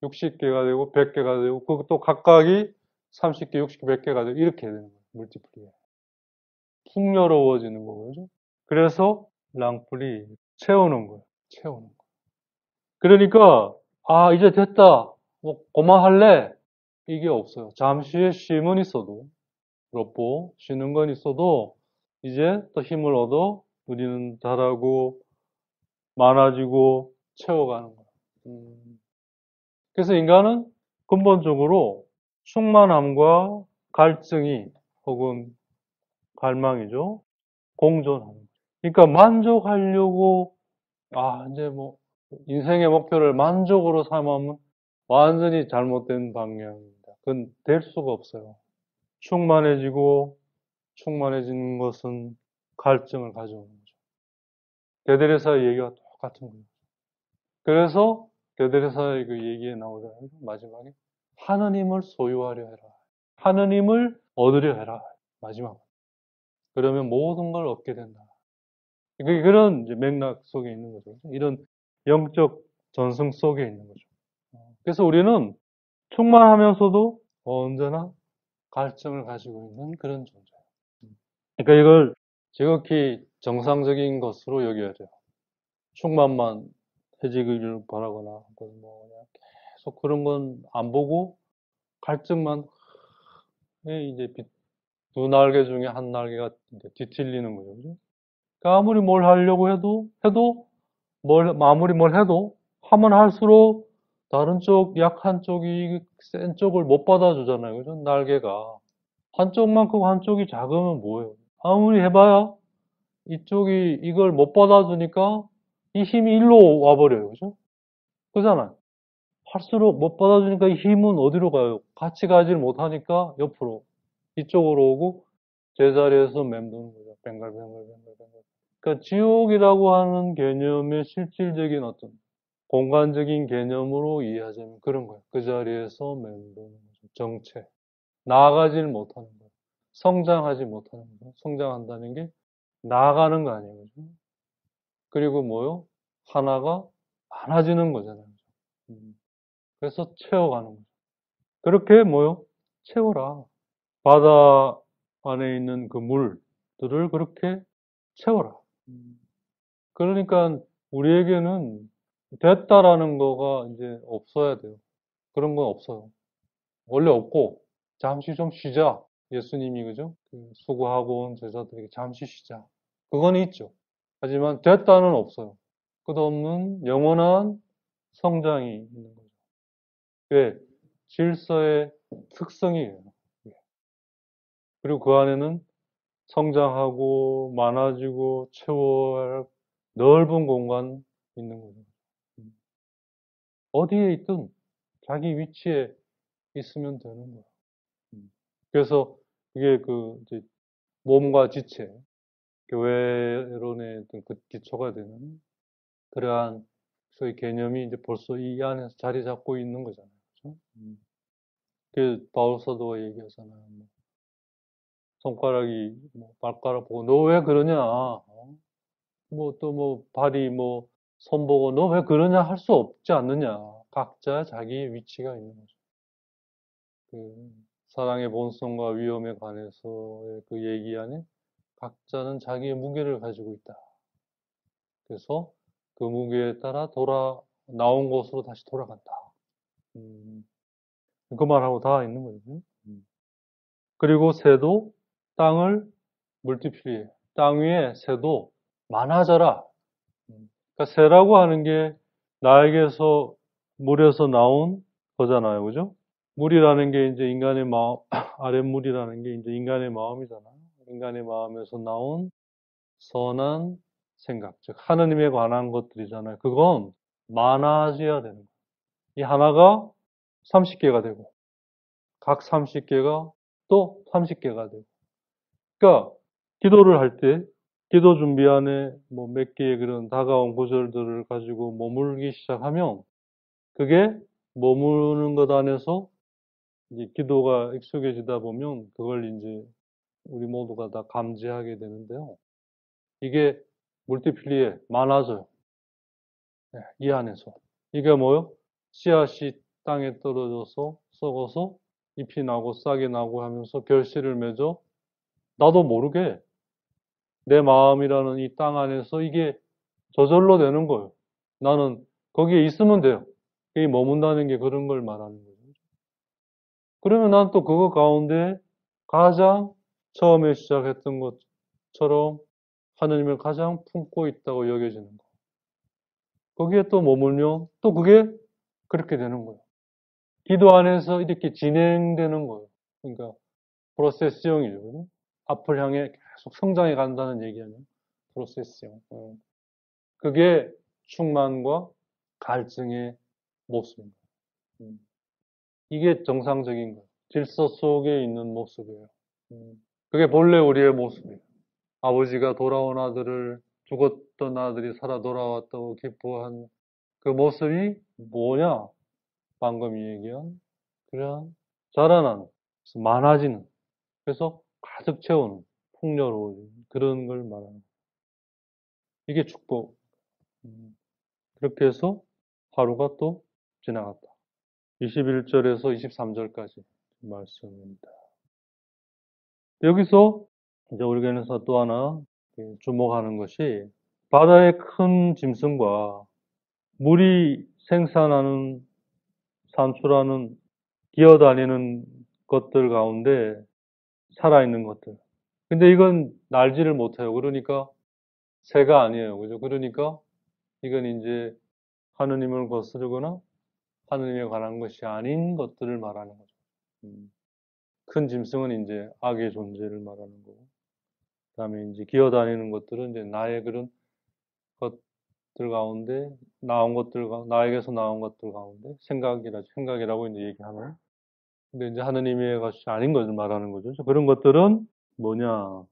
60개가 되고 100개가 되고 그것도 각각이 30개, 60개, 100개가 되고 이렇게 되는 거예요. 물티플리에. 풍요로워지는 거죠. 그래서 랑플이 채우는 거예요. 채우는 거. 그러니까 이제 됐다. 그만할래. 이게 없어요. 잠시의 쉼은 있어도 그렇고 쉬는 건 있어도 이제 또 힘을 얻어 우리는 자라고 많아지고 채워가는 거예요. 그래서 인간은 근본적으로 충만함과 갈증이 혹은 갈망이죠. 공존하는 거죠. 그러니까 만족하려고 이제 인생의 목표를 만족으로 삼으면 완전히 잘못된 방향입니다. 그건 될 수가 없어요. 충만해지고 충만해지는 것은 갈증을 가져오는 거죠. 대데레사의 얘기가 똑같은 거예요. 그래서 대데레사의 그 얘기에 나오잖아요. 마지막에 하느님을 소유하려 해라. 하느님을 얻으려 해라. 마지막. 그러면 모든 걸 얻게 된다. 그런 이제 맥락 속에 있는 거죠. 이런 영적 전승 속에 있는 거죠. 그래서 우리는 충만하면서도 언제나 갈증을 가지고 있는 그런 존재예요. 그러니까 이걸 지극히 정상적인 것으로 여겨야 돼요. 충만만 해지기를 바라거나 그냥 계속 그런 건 안 보고 갈증만 이제 두 날개 중에 한 날개가 이제 뒤틀리는 거죠. 그죠? 그러니까 아무리 뭘 하려고 해도 아무리 뭘 해도 하면 할수록 다른 쪽 약한 쪽이 센 쪽을 못 받아주잖아요. 그죠? 날개가 한쪽만 크고 한쪽이 작으면 뭐예요? 아무리 해봐야 이쪽이 이걸 못 받아주니까 이 힘이 일로 와버려요. 그죠? 그잖아요. 할수록 못 받아주니까 이 힘은 어디로 가요? 같이 가지를 못하니까 옆으로, 이쪽으로 오고 제자리에서 맴도는 거죠. 뱅글뱅글. 그러니까 지옥이라고 하는 개념의 실질적인 어떤 공간적인 개념으로 이해하자면 그런 거예요. 그 자리에서 맴도는 거죠. 정체. 나아가질 못하는 거예요. 성장하지 못하는 거예요. 성장한다는 게 나아가는 거 아니에요. 그죠? 그리고 뭐요? 하나가 많아지는 거잖아요. 그래서 채워가는 거죠. 그렇게 뭐요? 채워라. 바다 안에 있는 그 물들을 그렇게 채워라. 그러니까 우리에게는 됐다라는 거가 이제 없어야 돼요. 그런 건 없어요. 원래 없고, 잠시 좀 쉬자. 예수님이, 그죠? 그 수고하고 온 제자들에게 잠시 쉬자. 그건 있죠. 하지만 됐다는 없어요. 끝없는 영원한 성장이 있는 거죠. 왜? 질서의 특성이에요. 그리고 그 안에는 성장하고 많아지고 채워야 할 넓은 공간 있는 거죠. 어디에 있든 자기 위치에 있으면 되는 거야. 그래서 그게 그 이제 몸과 지체, 교회론의 어떤 그 기초가 되는 그러한 소위 개념이 이제 벌써 이 안에서 자리 잡고 있는 거잖아요. 그렇죠? 그 바울 사도가 얘기하잖아요. 뭐 손가락이 뭐 발가락 보고 너 왜 그러냐? 뭐 또 뭐 발이 뭐 손 보고 너 왜 그러냐 할 수 없지 않느냐. 각자 자기의 위치가 있는 거죠. 그 사랑의 본성과 위험에 관해서의 그 얘기 안에 각자는 자기의 무게를 가지고 있다. 그래서 그 무게에 따라 나온 곳으로 다시 돌아간다. 그 말하고 다 있는 거죠. 그리고 새도 땅을 물티플리해. 땅 위에 새도 많아져라. 그러니까 새라고 하는 게 나에게서 물에서 나온 거잖아요. 그죠? 물이라는 게 이제 인간의 마음, 아랫물이라는 게 이제 인간의 마음이잖아요. 인간의 마음에서 나온 선한 생각, 즉 하느님에 관한 것들이잖아요. 그건 많아져야 되는 거예요. 이 하나가 30개가 되고 각 30개가 또 30개가 되고 그러니까 기도를 할 때 기도 준비 안에 뭐 몇 개의 그런 다가온 구절들을 가지고 머물기 시작하면 그게 머무르는 것 안에서 이제 기도가 익숙해지다 보면 그걸 이제 우리 모두가 다 감지하게 되는데요. 이게 물티플리에 많아져요. 네, 이 안에서. 이게 뭐요? 씨앗이 땅에 떨어져서 썩어서 잎이 나고 싹이 나고 하면서 결실을 맺어 나도 모르게 내 마음이라는 이 땅 안에서 이게 저절로 되는 거예요. 나는 거기에 있으면 돼요. 이 머문다는 게 그런 걸 말하는 거죠. 그러면 난 또 그거 가운데 가장 처음에 시작했던 것처럼 하느님을 가장 품고 있다고 여겨지는 거. 거기에 또 머물면 또 그게 그렇게 되는 거예요. 기도 안에서 이렇게 진행되는 거예요. 그러니까 프로세스형이죠. 앞을 향해 계속 성장해 간다는 얘기 아니에요. 프로세스형. 그게 충만과 갈증의 모습입니다. 이게 정상적인 거예요. 질서 속에 있는 모습이에요. 그게 본래 우리의 모습이에요. 아버지가 돌아온 아들을 죽었던 아들이 살아 돌아왔다고 기뻐한 그 모습이 뭐냐? 방금 얘기한 그런 자라나는, 많아지는, 그래서 가득 채우는, 풍요로운 그런 걸 말하는 거예요. 이게 축복. 그렇게 해서 하루가 또 지나갔다. 21절에서 23절까지 말씀입니다. 여기서 이제 우리 교회에서 또 하나 주목하는 것이 바다의 큰 짐승과 물이 생산하는, 산출하는, 기어다니는 것들 가운데 살아있는 것들. 근데 이건 날지를 못해요. 그러니까 새가 아니에요. 그죠? 그러니까 이건 이제 하느님을 거스르거나 하느님에 관한 것이 아닌 것들을 말하는 거죠. 큰 짐승은 이제 악의 존재를 말하는 거고, 그 다음에 이제 기어다니는 것들은 이제 나의 그런 것들 가운데 나온 것들, 나에게서 나온 것들 가운데 생각이라고 이제 얘기하는. 근데 이제 하느님의 것이 아닌 것을 말하는 거죠. 그런 것들은 뭐냐?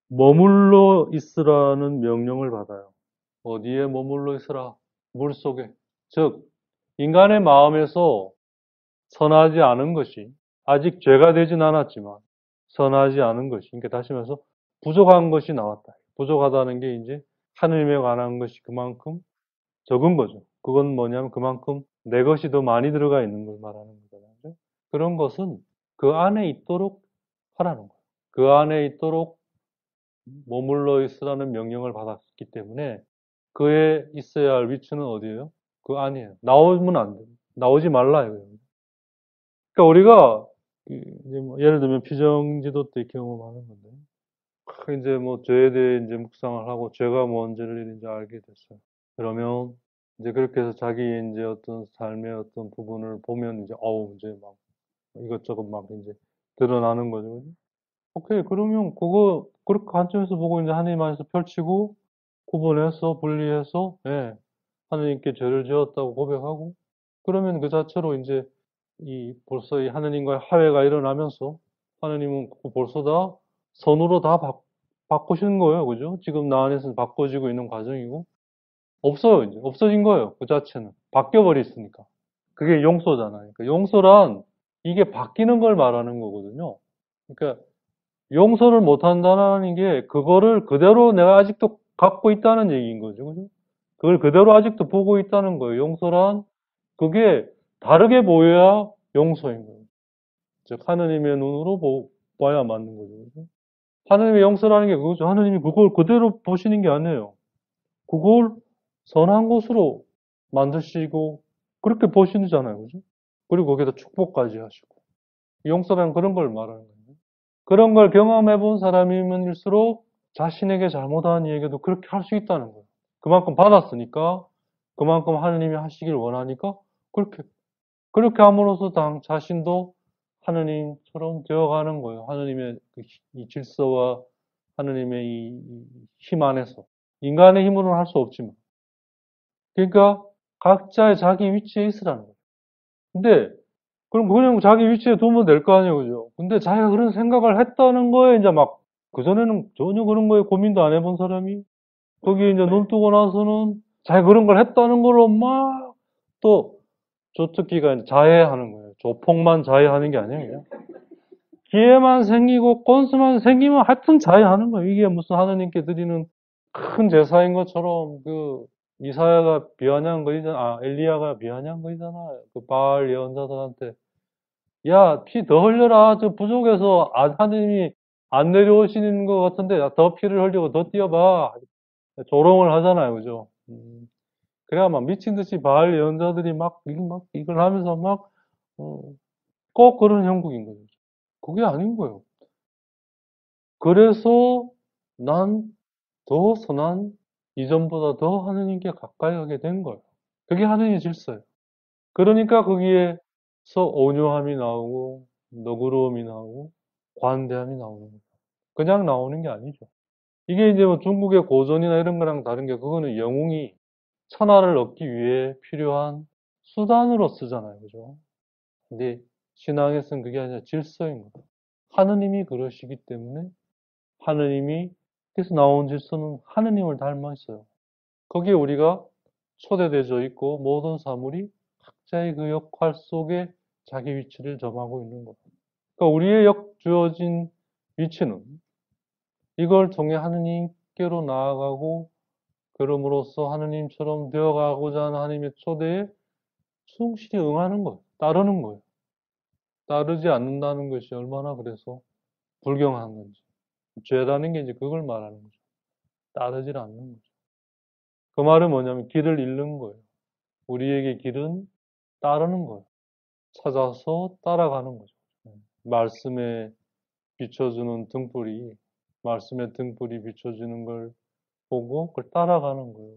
머물러 있으라는 명령을 받아요. 어디에 머물러 있으라? 물 속에. 즉, 인간의 마음에서 선하지 않은 것이, 아직 죄가 되진 않았지만, 선하지 않은 것이, 그러니까 다시 말해서 부족한 것이 나왔다. 부족하다는 게 이제 하느님에 관한 것이 그만큼 적은 거죠. 그건 뭐냐면 그만큼 내 것이 더 많이 들어가 있는 걸 말하는 거잖아요. 그런 것은 그 안에 있도록 하라는 거예요. 그 안에 있도록 머물러 있으라는 명령을 받았기 때문에 그에 있어야 할 위치는 어디예요? 그 안이에요. 나오면 안 돼요. 나오지 말라요. 그러니까 우리가 이제 뭐 예를 들면 피정지도 때 경험하는 건데 이제 뭐 죄에 대해 이제 묵상을 하고 죄가 뭔지를 이제 알게 됐어요. 그러면 이제 그렇게 해서 자기 이제 어떤 삶의 어떤 부분을 보면 이제 어우 이제 막 이것저것 막 이제 드러나는 거죠. 그죠? 오케이 그러면 그거 그렇게 관점에서 보고 이제 하나님 안에서 펼치고 구분해서 분리해서 예, 하나님께 죄를 지었다고 고백하고 그러면 그 자체로 이제 이 벌써 이 하나님과의 화해가 일어나면서 하나님은 벌써 다 선으로 다 바꾸시는 거예요. 그죠? 지금 나 안에서 바꿔지고 있는 과정이고 없어요. 이제 없어진 거예요. 그 자체는 바뀌어버렸으니까. 그게 용서잖아요. 그러니까 용서란 이게 바뀌는 걸 말하는 거거든요. 그러니까 용서를 못 한다는 게 그거를 그대로 내가 아직도 갖고 있다는 얘기인 거죠. 그죠? 그걸 그대로 아직도 보고 있다는 거예요. 용서란 그게 다르게 보여야 용서인 거예요. 즉 하느님의 눈으로 봐야 맞는 거죠. 그죠? 하느님의 용서라는 게 그거죠. 하느님이 그걸 그대로 보시는 게 아니에요. 그걸 선한 것으로 만드시고 그렇게 보시잖아요. 그죠? 그리고 거기다 축복까지 하시고. 용서라는 그런 걸 말하는 거예요. 그런 걸 경험해 본 사람이면일수록 자신에게 잘못한 이에게도 그렇게 할 수 있다는 거예요. 그만큼 받았으니까, 그만큼 하느님이 하시길 원하니까, 그렇게 함으로써 자신도 하느님처럼 되어가는 거예요. 하느님의 이 질서와 하느님의 이 힘 안에서. 인간의 힘으로는 할 수 없지만. 그러니까 각자의 자기 위치에 있으라는 거예요. 근데 그럼 그냥 자기 위치에 두면 될 거 아니에요, 그죠? 근데 자기가 그런 생각을 했다는 거에 이제 막 그전에는 전혀 그런 거에 고민도 안 해본 사람이 거기에 이제 눈 뜨고 나서는 자기가 그런 걸 했다는 걸로 막 또 조특기가 이제 자해하는 거예요. 조폭만 자해하는 게 아니에요. 기회만 생기고 건수만 생기면 하여튼 자해하는 거예요. 이게 무슨 하느님께 드리는 큰 제사인 것처럼 그 이사야가 비아냥 거리잖아. 엘리야가 비아냥 거리잖아. 그 바알 예언자들한테 야, 피 더 흘려라. 저 부족해서 하느님이 안 내려오시는 것 같은데 더 피를 흘리고 더 뛰어봐. 조롱을 하잖아요. 그죠? 그래야 막 미친 듯이 바알 예언자들이 막 이걸 하면서 꼭 그런 형국인 거죠. 그게 아닌 거예요. 그래서 난 더 선한 이전보다 더 하느님께 가까이 하게 된 거예요. 그게 하느님의 질서예요. 그러니까 거기에서 온유함이 나오고 너그러움이 나오고 관대함이 나오는 거예요. 그냥 나오는 게 아니죠. 이게 이제 뭐 중국의 고전이나 이런 거랑 다른 게 그거는 영웅이 천하를 얻기 위해 필요한 수단으로 쓰잖아요. 그죠? 근데 신앙에서는 그게 아니라 질서인 거예요. 하느님이 그러시기 때문에 하느님이 그래서 나온 질서는 하느님을 닮아 있어요. 거기에 우리가 초대되어 있고 모든 사물이 각자의 그 역할 속에 자기 위치를 점하고 있는 거예요. 그러니까 우리의 주어진 위치는 이걸 통해 하느님께로 나아가고 그럼으로써 하느님처럼 되어가고자 하는 하나님의 초대에 충실히 응하는 거예요. 따르는 거예요. 따르지 않는다는 것이 얼마나 그래서 불경한 건지. 죄라는 게 이제 그걸 말하는 거죠. 따르질 않는 거죠. 그 말은 뭐냐면 길을 잃는 거예요. 우리에게 길은 따르는 거예요. 찾아서 따라가는 거죠. 말씀에 비춰주는 등불이, 말씀의 등불이 비춰주는 걸 보고 그걸 따라가는 거예요.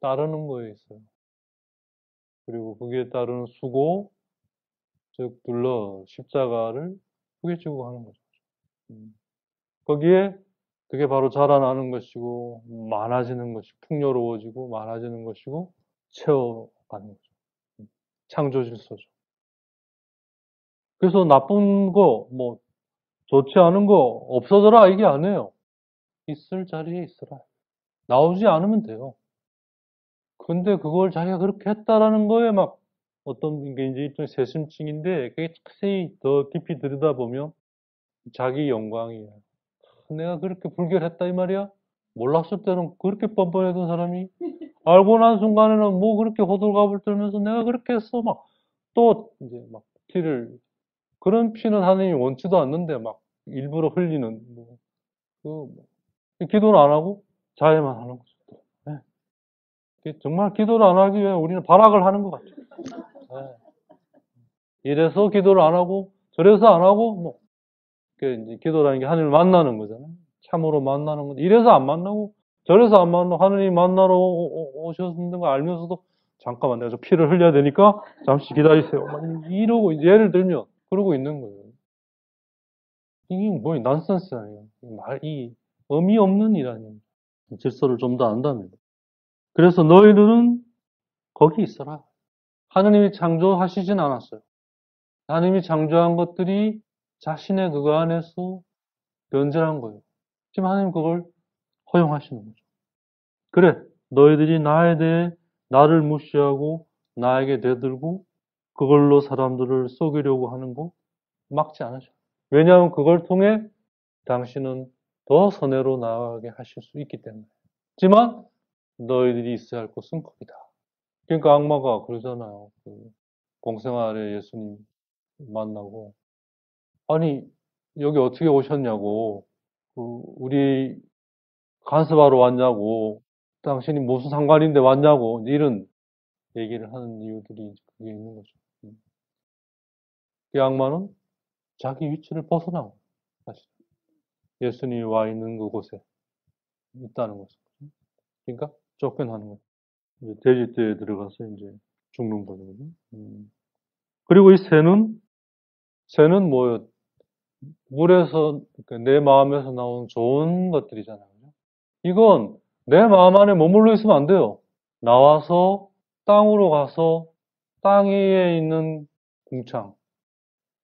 따르는 거에 있어요. 그리고 거기에 따르는 수고, 즉 둘러 십자가를 크게 지고 가는 거죠. 거기에 그게 바로 자라나는 것이고 많아지는 것이 풍요로워지고 많아지는 것이고 채워가는 거죠. 창조 질서죠. 그래서 나쁜 거, 뭐 좋지 않은 거 없어져라 이게 아니에요. 있을 자리에 있으라. 나오지 않으면 돼요. 근데 그걸 자기가 그렇게 했다라는 거에 막 어떤 게 이제 일종의 세심증인데 그게 자세히 더 깊이 들여다보면 자기 영광이에요. 내가 그렇게 불결했다 이 말이야? 몰랐을 때는 그렇게 뻔뻔했던 사람이 알고 난 순간에는 뭐 그렇게 호들갑을 떨면서 내가 그렇게 했어 막 또 이제 막 피를 그런 피는 하나님이 원치도 않는데 막 일부러 흘리는 기도를 안 하고 자해만 하는 거죠. 정말 기도를 안 하기 위해 우리는 발악을 하는 것 같죠. 네. 이래서 기도를 안 하고 저래서 안 하고 뭐 이제 기도라는 게 하나님을 만나는 거잖아요. 참으로 만나는 건데 이래서 안 만나고 저래서 안 만나고 하나님 만나러 오셨는 거 알면서도 잠깐만 내가 저 피를 흘려야 되니까 잠시 기다리세요. 막 이러고 이제 예를 들면 그러고 있는 거예요. 이게 뭐 난센스 아니에요. 이 의미 없는 일 아니에요. 질서를 좀 더 안다면. 그래서 너희들은 거기 있어라. 하나님이 창조하시진 않았어요. 하나님이 창조한 것들이 자신의 그거 안에서 변절한 거예요. 지금 하나님 그걸 허용하시는 거죠. 그래, 너희들이 나에 대해 나를 무시하고 나에게 대들고 그걸로 사람들을 속이려고 하는 거 막지 않으셔. 왜냐하면 그걸 통해 당신은 더 선해로 나아가게 하실 수 있기 때문에. 하지만 너희들이 있어야 할 곳은 거기다. 그러니까 악마가 그러잖아요. 공생활에 예수님 만나고 아니 여기 어떻게 오셨냐고 우리 간섭하러 왔냐고 당신이 무슨 상관인데 왔냐고 이런 얘기를 하는 이유들이 그게 있는 거죠. 그 악마는 자기 위치를 벗어나고 사실 예수님이 와 있는 그곳에 있다는 거죠. 그러니까 쫓겨나는 거죠. 이제 돼지떼에 들어가서 이제 죽는 거죠. 그리고 이 새는 뭐예요? 물에서 그러니까 내 마음에서 나온 좋은 것들이잖아요. 이건 내 마음 안에 머물러 있으면 안 돼요. 나와서 땅으로 가서 땅 위에 있는 궁창,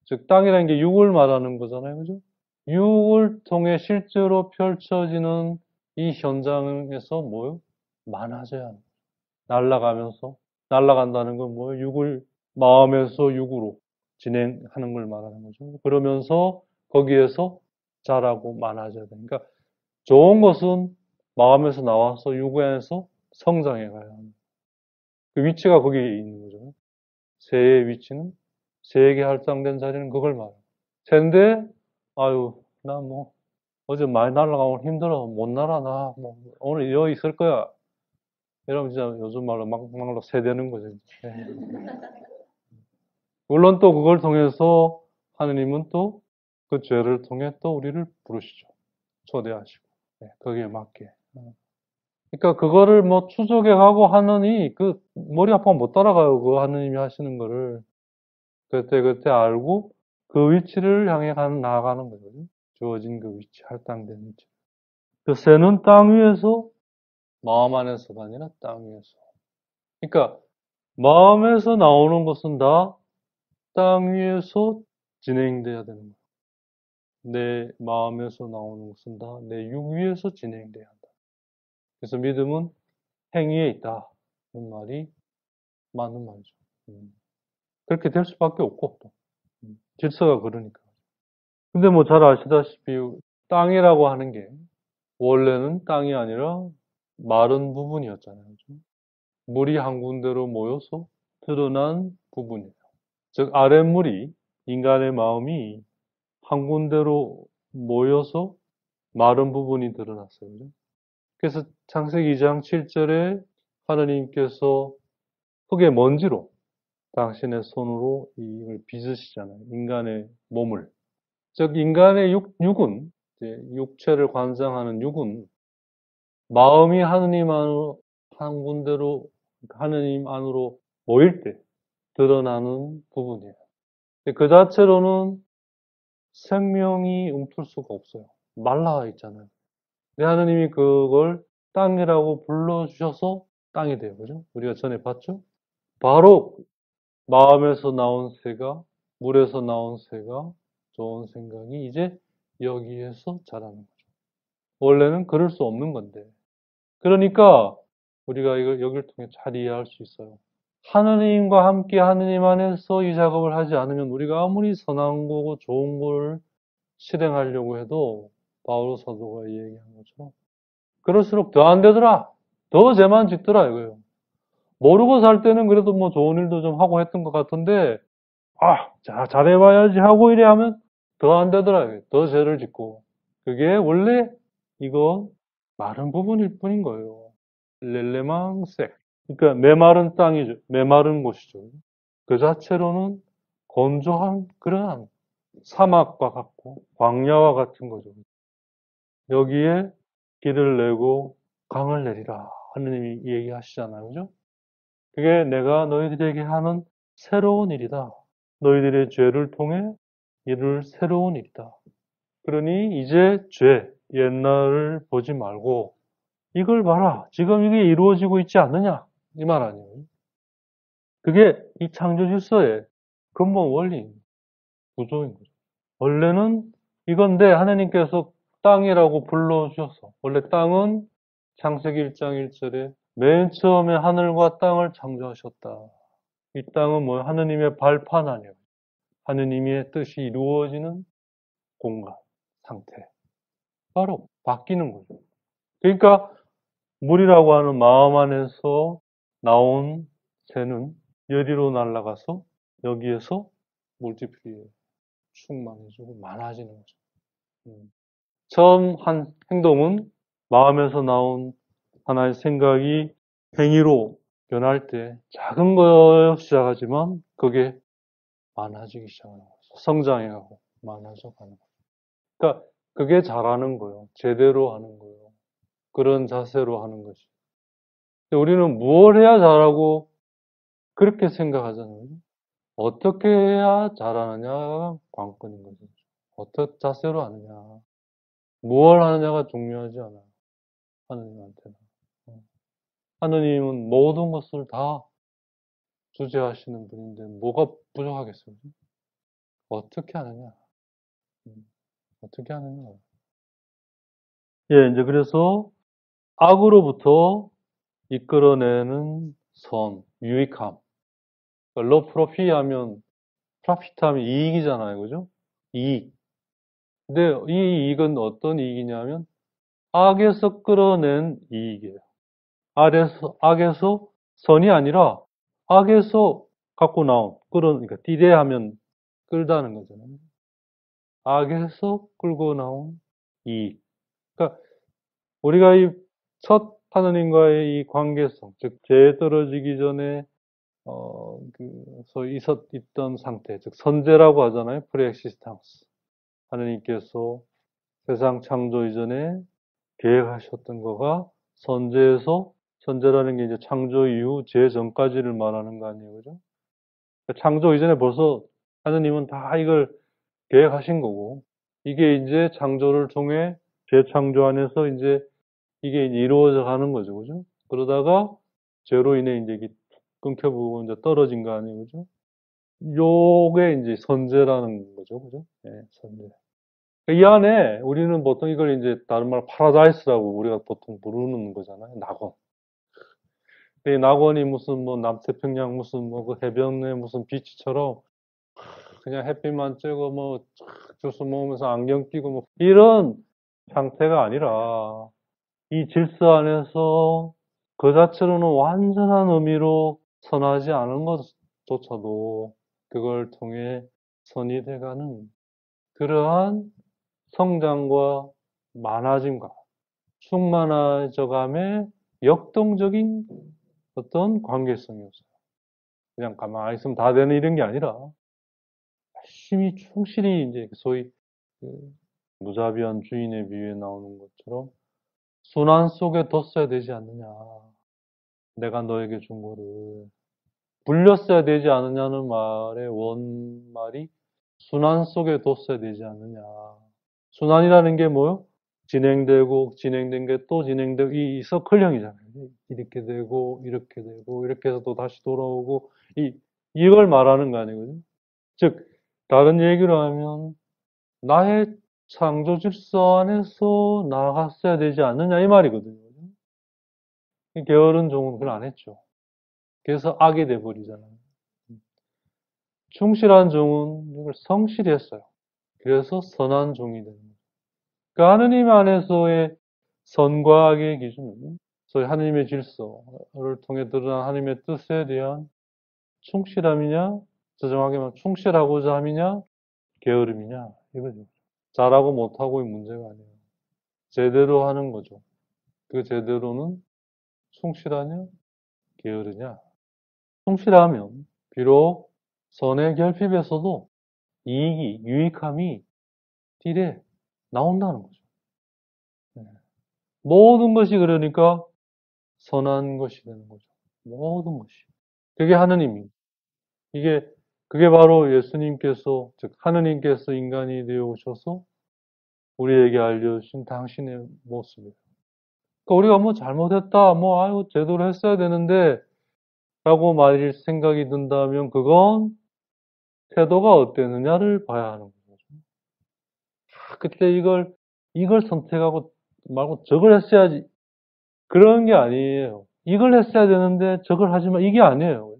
즉 땅이라는 게 육을 말하는 거잖아요. 그죠? 육을 통해 실제로 펼쳐지는 이 현장에서 뭐요? 많아져야 합니다. 날아간다는 건 뭐예요? 육을 마음에서 육으로 진행하는 걸 말하는 거죠. 그러면서 거기에서 자라고 많아져야 되니까 좋은 것은 마음에서 나와서 육 안에서 성장해 가야 합니다. 그 위치가 거기 있는 거죠. 새의 위치는 새에게 할당된 자리는 그걸 말해요. 새인데 아유 나 뭐 어제 많이 날아가고 힘들어 못 날아 나 뭐 오늘 여기 있을 거야. 이러면 진짜 요즘 말로 막말로 새되는 거죠. 물론 또 그걸 통해서 하느님은 또 그 죄를 통해 또 우리를 부르시죠. 초대하시고 거기에 맞게. 그러니까 그거를 뭐 추적해 가고 하느니 그 머리 아파면 못 따라가요. 그 하느님이 하시는 거를 그때 알고 그 위치를 향해 나아가는 거죠. 주어진 그 위치, 할당된 위치. 그 새는 땅 위에서 마음 안에서가 아니라 땅 위에서. 그러니까 마음에서 나오는 것은 다 땅 위에서 진행돼야 되는 거예요. 내 마음에서 나오는 것은 다 내 육 위에서 진행돼야 한다. 그래서 믿음은 행위에 있다. 그런 말이 맞는 말이죠. 그렇게 될 수밖에 없고 또. 질서가 그러니까. 근데 뭐 잘 아시다시피 땅이라고 하는 게 원래는 땅이 아니라 마른 부분이었잖아요. 그죠? 물이 한 군데로 모여서 드러난 부분이에요. 즉 아랫물이 인간의 마음이 한 군데로 모여서 마른 부분이 드러났어요. 그죠? 그래서 창세기 2장 7절에 하나님께서 흙의 먼지로 당신의 손으로 이걸 빚으시잖아요. 인간의 몸을. 즉 인간의 육은 육체를 관장하는 육은 마음이 하느님 안으로 한 군데로 하느님 안으로 모일 때 드러나는 부분이에요. 그 자체로는 생명이 움틀 수가 없어요. 말라 있잖아요. 근데 하느님이 그걸 땅이라고 불러주셔서 땅이 돼요. 그죠? 우리가 전에 봤죠? 바로 마음에서 나온 새가, 물에서 나온 새가 좋은 생각이 이제 여기에서 자라는 거죠. 원래는 그럴 수 없는 건데. 그러니까 우리가 이걸 여기를 통해 잘 이해할 수 있어요. 하느님과 함께 하느님 안에서 이 작업을 하지 않으면 우리가 아무리 선한 거고 좋은 걸 실행하려고 해도 바울 사도가 얘기한 것처럼. 그럴수록 더 안 되더라. 더 죄만 짓더라 이거예요. 모르고 살 때는 그래도 뭐 좋은 일도 좀 하고 했던 것 같은데, 자, 잘해봐야지 하고 이래 하면 더 안 되더라. 더 죄를 짓고. 그게 원래 이거 마른 부분일 뿐인 거예요. 렐레망색. 그러니까 메마른 땅이죠. 메마른 곳이죠. 그 자체로는 건조한 그러한 사막과 같고 광야와 같은 거죠. 여기에 길을 내고 강을 내리라. 하느님이 얘기하시잖아요. 그죠? 그게 내가 너희들에게 하는 새로운 일이다. 너희들의 죄를 통해 이룰 새로운 일이다. 그러니 이제 죄, 옛날을 보지 말고 이걸 봐라. 지금 이게 이루어지고 있지 않느냐? 이 말 아니에요. 그게 이 창조 질서의 근본 원리, 구조인 거죠. 원래는 이건데 하나님께서 땅이라고 불러주셔서 원래 땅은 창세기 1장 1절에 맨 처음에 하늘과 땅을 창조하셨다. 이 땅은 뭐예요? 하느님의 발판 아니에요. 하느님의 뜻이 이루어지는 공간, 상태. 바로 바뀌는 거죠. 그러니까 물이라고 하는 마음 안에서 나온 새는 여리로 날아가서 여기에서 물티플리에 충만해지고 많아지는 거죠. 처음 한 행동은 마음에서 나온 하나의 생각이 행위로 변할 때 작은 거여 시작하지만 그게 많아지기 시작하는 거죠. 성장해가고 많아져 가는 거죠. 그러니까 그게 잘하는 거예요. 제대로 하는 거예요. 그런 자세로 하는 것이. 우리는 무엇 해야 잘하고 그렇게 생각하잖아요. 어떻게 해야 잘하느냐가 관건인 거죠. 어떤 자세로 하느냐. 무엇 하느냐가 중요하지 않아요. 하느님한테는. 하느님은 모든 것을 다 주재하시는 분인데 뭐가 부족하겠어요? 어떻게 하느냐? 어떻게 하느냐? 예, 이제 그래서 악으로부터 이끌어내는 선, 유익함. 로 프로피 하면, 프라피트 하면 이익이잖아요. 그죠? 이익. 근데 이 이익은 어떤 이익이냐면, 악에서 끌어낸 이익이에요. 악에서 선이 아니라, 악에서 갖고 나온, 그러니까, 디데하면 끌다는 거잖아요. 악에서 끌고 나온 이익. 그러니까, 우리가 이 첫 하느님과의 이 관계성, 즉, 죄에 떨어지기 전에 소위 있던 상태, 즉 선제라고 하잖아요. 프레엑시스탕스. 하느님께서 세상 창조 이전에 계획하셨던 거가 선제에서 선제라는 게 이제 창조 이후 제 전까지를 말하는 거 아니에요, 그죠? 그러니까 창조 이전에 벌써 하느님은 다 이걸 계획하신 거고 이게 이제 창조를 통해 재창조 안에서 이제 이게 이루어져 가는 거죠, 그죠? 그러다가 죄로 인해 이제 이게 끊겨보고 이제 떨어진 거 아니에요, 그죠? 요게 이제 선제라는 거죠, 그죠? 예, 선제. 이 안에 우리는 보통 이걸 이제 다른 말 파라다이스라고 우리가 보통 부르는 거잖아요, 낙원. 이 낙원이 무슨 뭐 남태평양 무슨 뭐 그 해변에 무슨 비치처럼 그냥 햇빛만 쬐고 뭐 주스 먹으면서 안경 끼고 뭐 이런 상태가 아니라 이 질서 안에서 그 자체로는 완전한 의미로 선하지 않은 것조차도 그걸 통해 선이 돼가는 그러한 성장과 많아짐과 충만해져감의 역동적인 어떤 관계성이었어요. 그냥 가만히 있으면 다 되는 이런 게 아니라 열심히 충실히 이제 소위 그 무자비한 주인의 비유에 나오는 것처럼 순환 속에 뒀어야 되지 않느냐. 내가 너에게 준 거를 불렸어야 되지 않느냐는 말의 원말이 순환 속에 뒀어야 되지 않느냐. 순환이라는 게 뭐요? 진행되고 진행된 게 또 진행되고 이 서클형이잖아요. 이렇게 되고 이렇게 되고 이렇게 해서 또 다시 돌아오고 이걸 말하는 거 아니거든요. 즉 다른 얘기로 하면 나의 창조 질서 안에서 나아갔어야 되지 않느냐 이 말이거든요. 게으른 종은 그걸 안 했죠. 그래서 악이 돼버리잖아요. 충실한 종은 이걸 성실히 했어요. 그래서 선한 종이 되는 거예요. 그러니까 하느님 안에서의 선과 악의 기준, 소위 하느님의 질서를 통해 드러난 하느님의 뜻에 대한 충실함이냐, 정확하게 말하면 충실하고자 함이냐, 게으름이냐, 이거죠. 잘하고 못하고의 문제가 아니에요. 제대로 하는 거죠. 그 제대로는 충실하냐, 게으르냐. 충실하면 비록 선의 결핍에서도 이익이, 유익함이 딜에 나온다는 거죠. 네. 모든 것이 그러니까 선한 것이 되는 거죠. 모든 것이. 그게 하느님이. 그게 바로 예수님께서, 즉, 하느님께서 인간이 되어 오셔서 우리에게 알려주신 당신의 모습이에요. 그러니까 우리가 뭐 잘못했다, 아유, 제대로 했어야 되는데, 라고 말일 생각이 든다면 그건 태도가 어땠느냐를 봐야 하는 거죠. 그때 이걸 선택하고 말고 저걸 했어야지. 그런 게 아니에요. 이걸 했어야 되는데 저걸 하지만 이게 아니에요.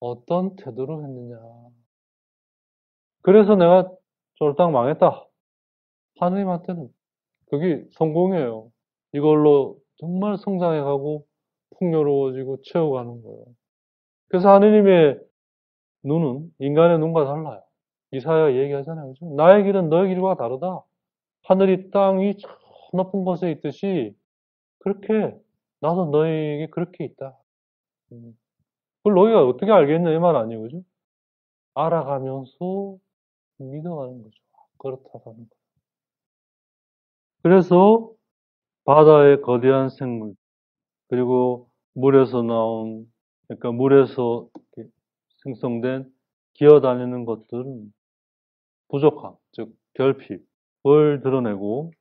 어떤 태도로 했느냐. 그래서 내가 쫄딱 망했다. 하느님한테는 그게 성공이에요. 이걸로 정말 성장해가고 풍요로워지고 채워가는 거예요. 그래서 하느님의 눈은 인간의 눈과 달라요. 이사야가 얘기하잖아요. 그죠? 나의 길은 너의 길과 다르다. 하늘이 땅이 저 높은 곳에 있듯이 그렇게 나도 너에게 그렇게 있다. 그걸 너희가 어떻게 알겠냐 이 말 아니에요. 그죠? 알아가면서 믿어가는 거죠. 그렇다는 거. 그래서 바다의 거대한 생물 그리고 물에서 나온 그러니까 물에서 생성된 기어다니는 것들은 부족함, 즉 결핍을 드러내고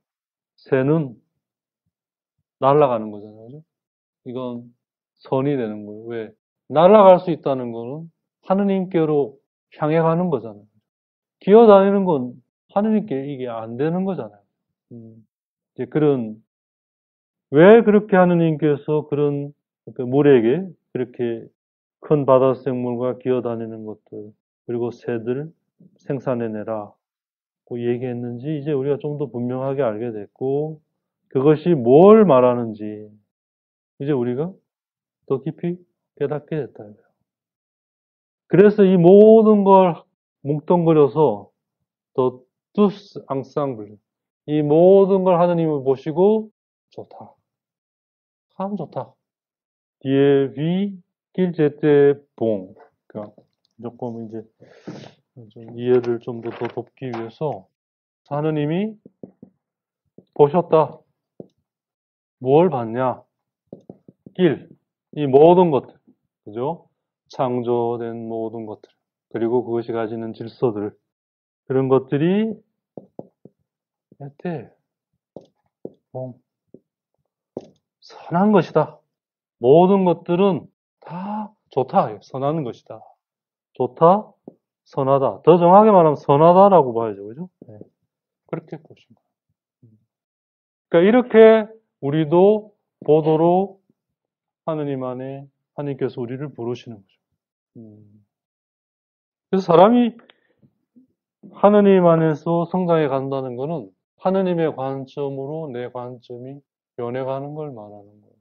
새는 날아가는 거잖아요. 그죠? 이건 선이 되는 거예요. 왜? 날아갈 수 있다는 거는 하느님께로 향해 가는 거잖아요. 기어다니는 건 하느님께 이게 안 되는 거잖아요. 이제 왜 그렇게 하느님께서 그런 물에게 그렇게 큰 바다 생물과 기어다니는 것들, 그리고 새들 생산해내라 고 얘기했는지 이제 우리가 좀 더 분명하게 알게 됐고, 그것이 뭘 말하는지 이제 우리가 더 깊이 깨닫게 됐다. 그래서 이 모든 걸 뭉뚱그려서 더 tous ensemble 이 모든 걸 하느님을 보시고 좋다. 참 좋다. Dieu vit qu'il était bon. 그러니까 조금 이제 좀 이해를 좀 더 돕기 위해서 하느님이 보셨다. 뭘 봤냐? 이 모든 것들, 그죠? 창조된 모든 것들, 그리고 그것이 가지는 질서들, 그런 것들이 était bon. 선한 것이다. 모든 것들은 다 좋다. 선한 것이다. 좋다, 선하다. 더 정확하게 말하면 선하다라고 봐야죠. 그죠? 네. 그렇게 보시면. 그러니까 이렇게 우리도 보도록 하느님 안에 하느님께서 우리를 부르시는 거죠. 그래서 사람이 하느님 안에서 성장해 간다는 것은 하느님의 관점으로 내 관점이 변해가는 걸 말하는 거예요.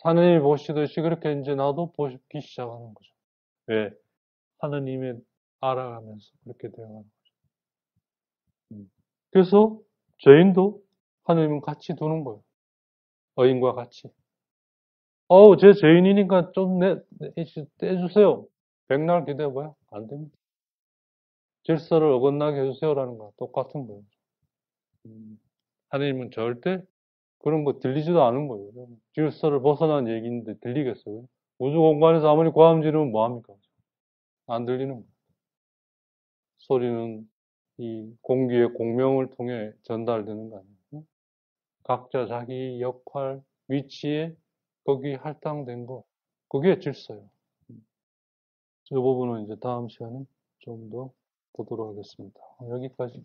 하느님이 보시듯이 그렇게 이제 나도 보기 시작하는 거죠. 왜? 하느님의 알아가면서 그렇게 되어가는 거죠. 그래서 죄인도 하느님은 같이 두는 거예요. 어인과 같이. 제 죄인이니까 좀 떼주세요. 백날 기대해봐요. 안 됩니다. 질서를 어긋나게 해주세요라는 거랑 똑같은 거예요. 하느님은 절대 그런 거 들리지도 않은 거예요. 질서를 벗어난 얘기인데 들리겠어요? 우주 공간에서 아무리 고함 지르면 뭐합니까? 안 들리는 거예요. 소리는 이 공기의 공명을 통해 전달되는 거 아니에요? 각자 자기 역할, 위치에 거기 할당된 거, 그게 질서예요. 이 부분은 이제 다음 시간에 좀 더 보도록 하겠습니다. 여기까지.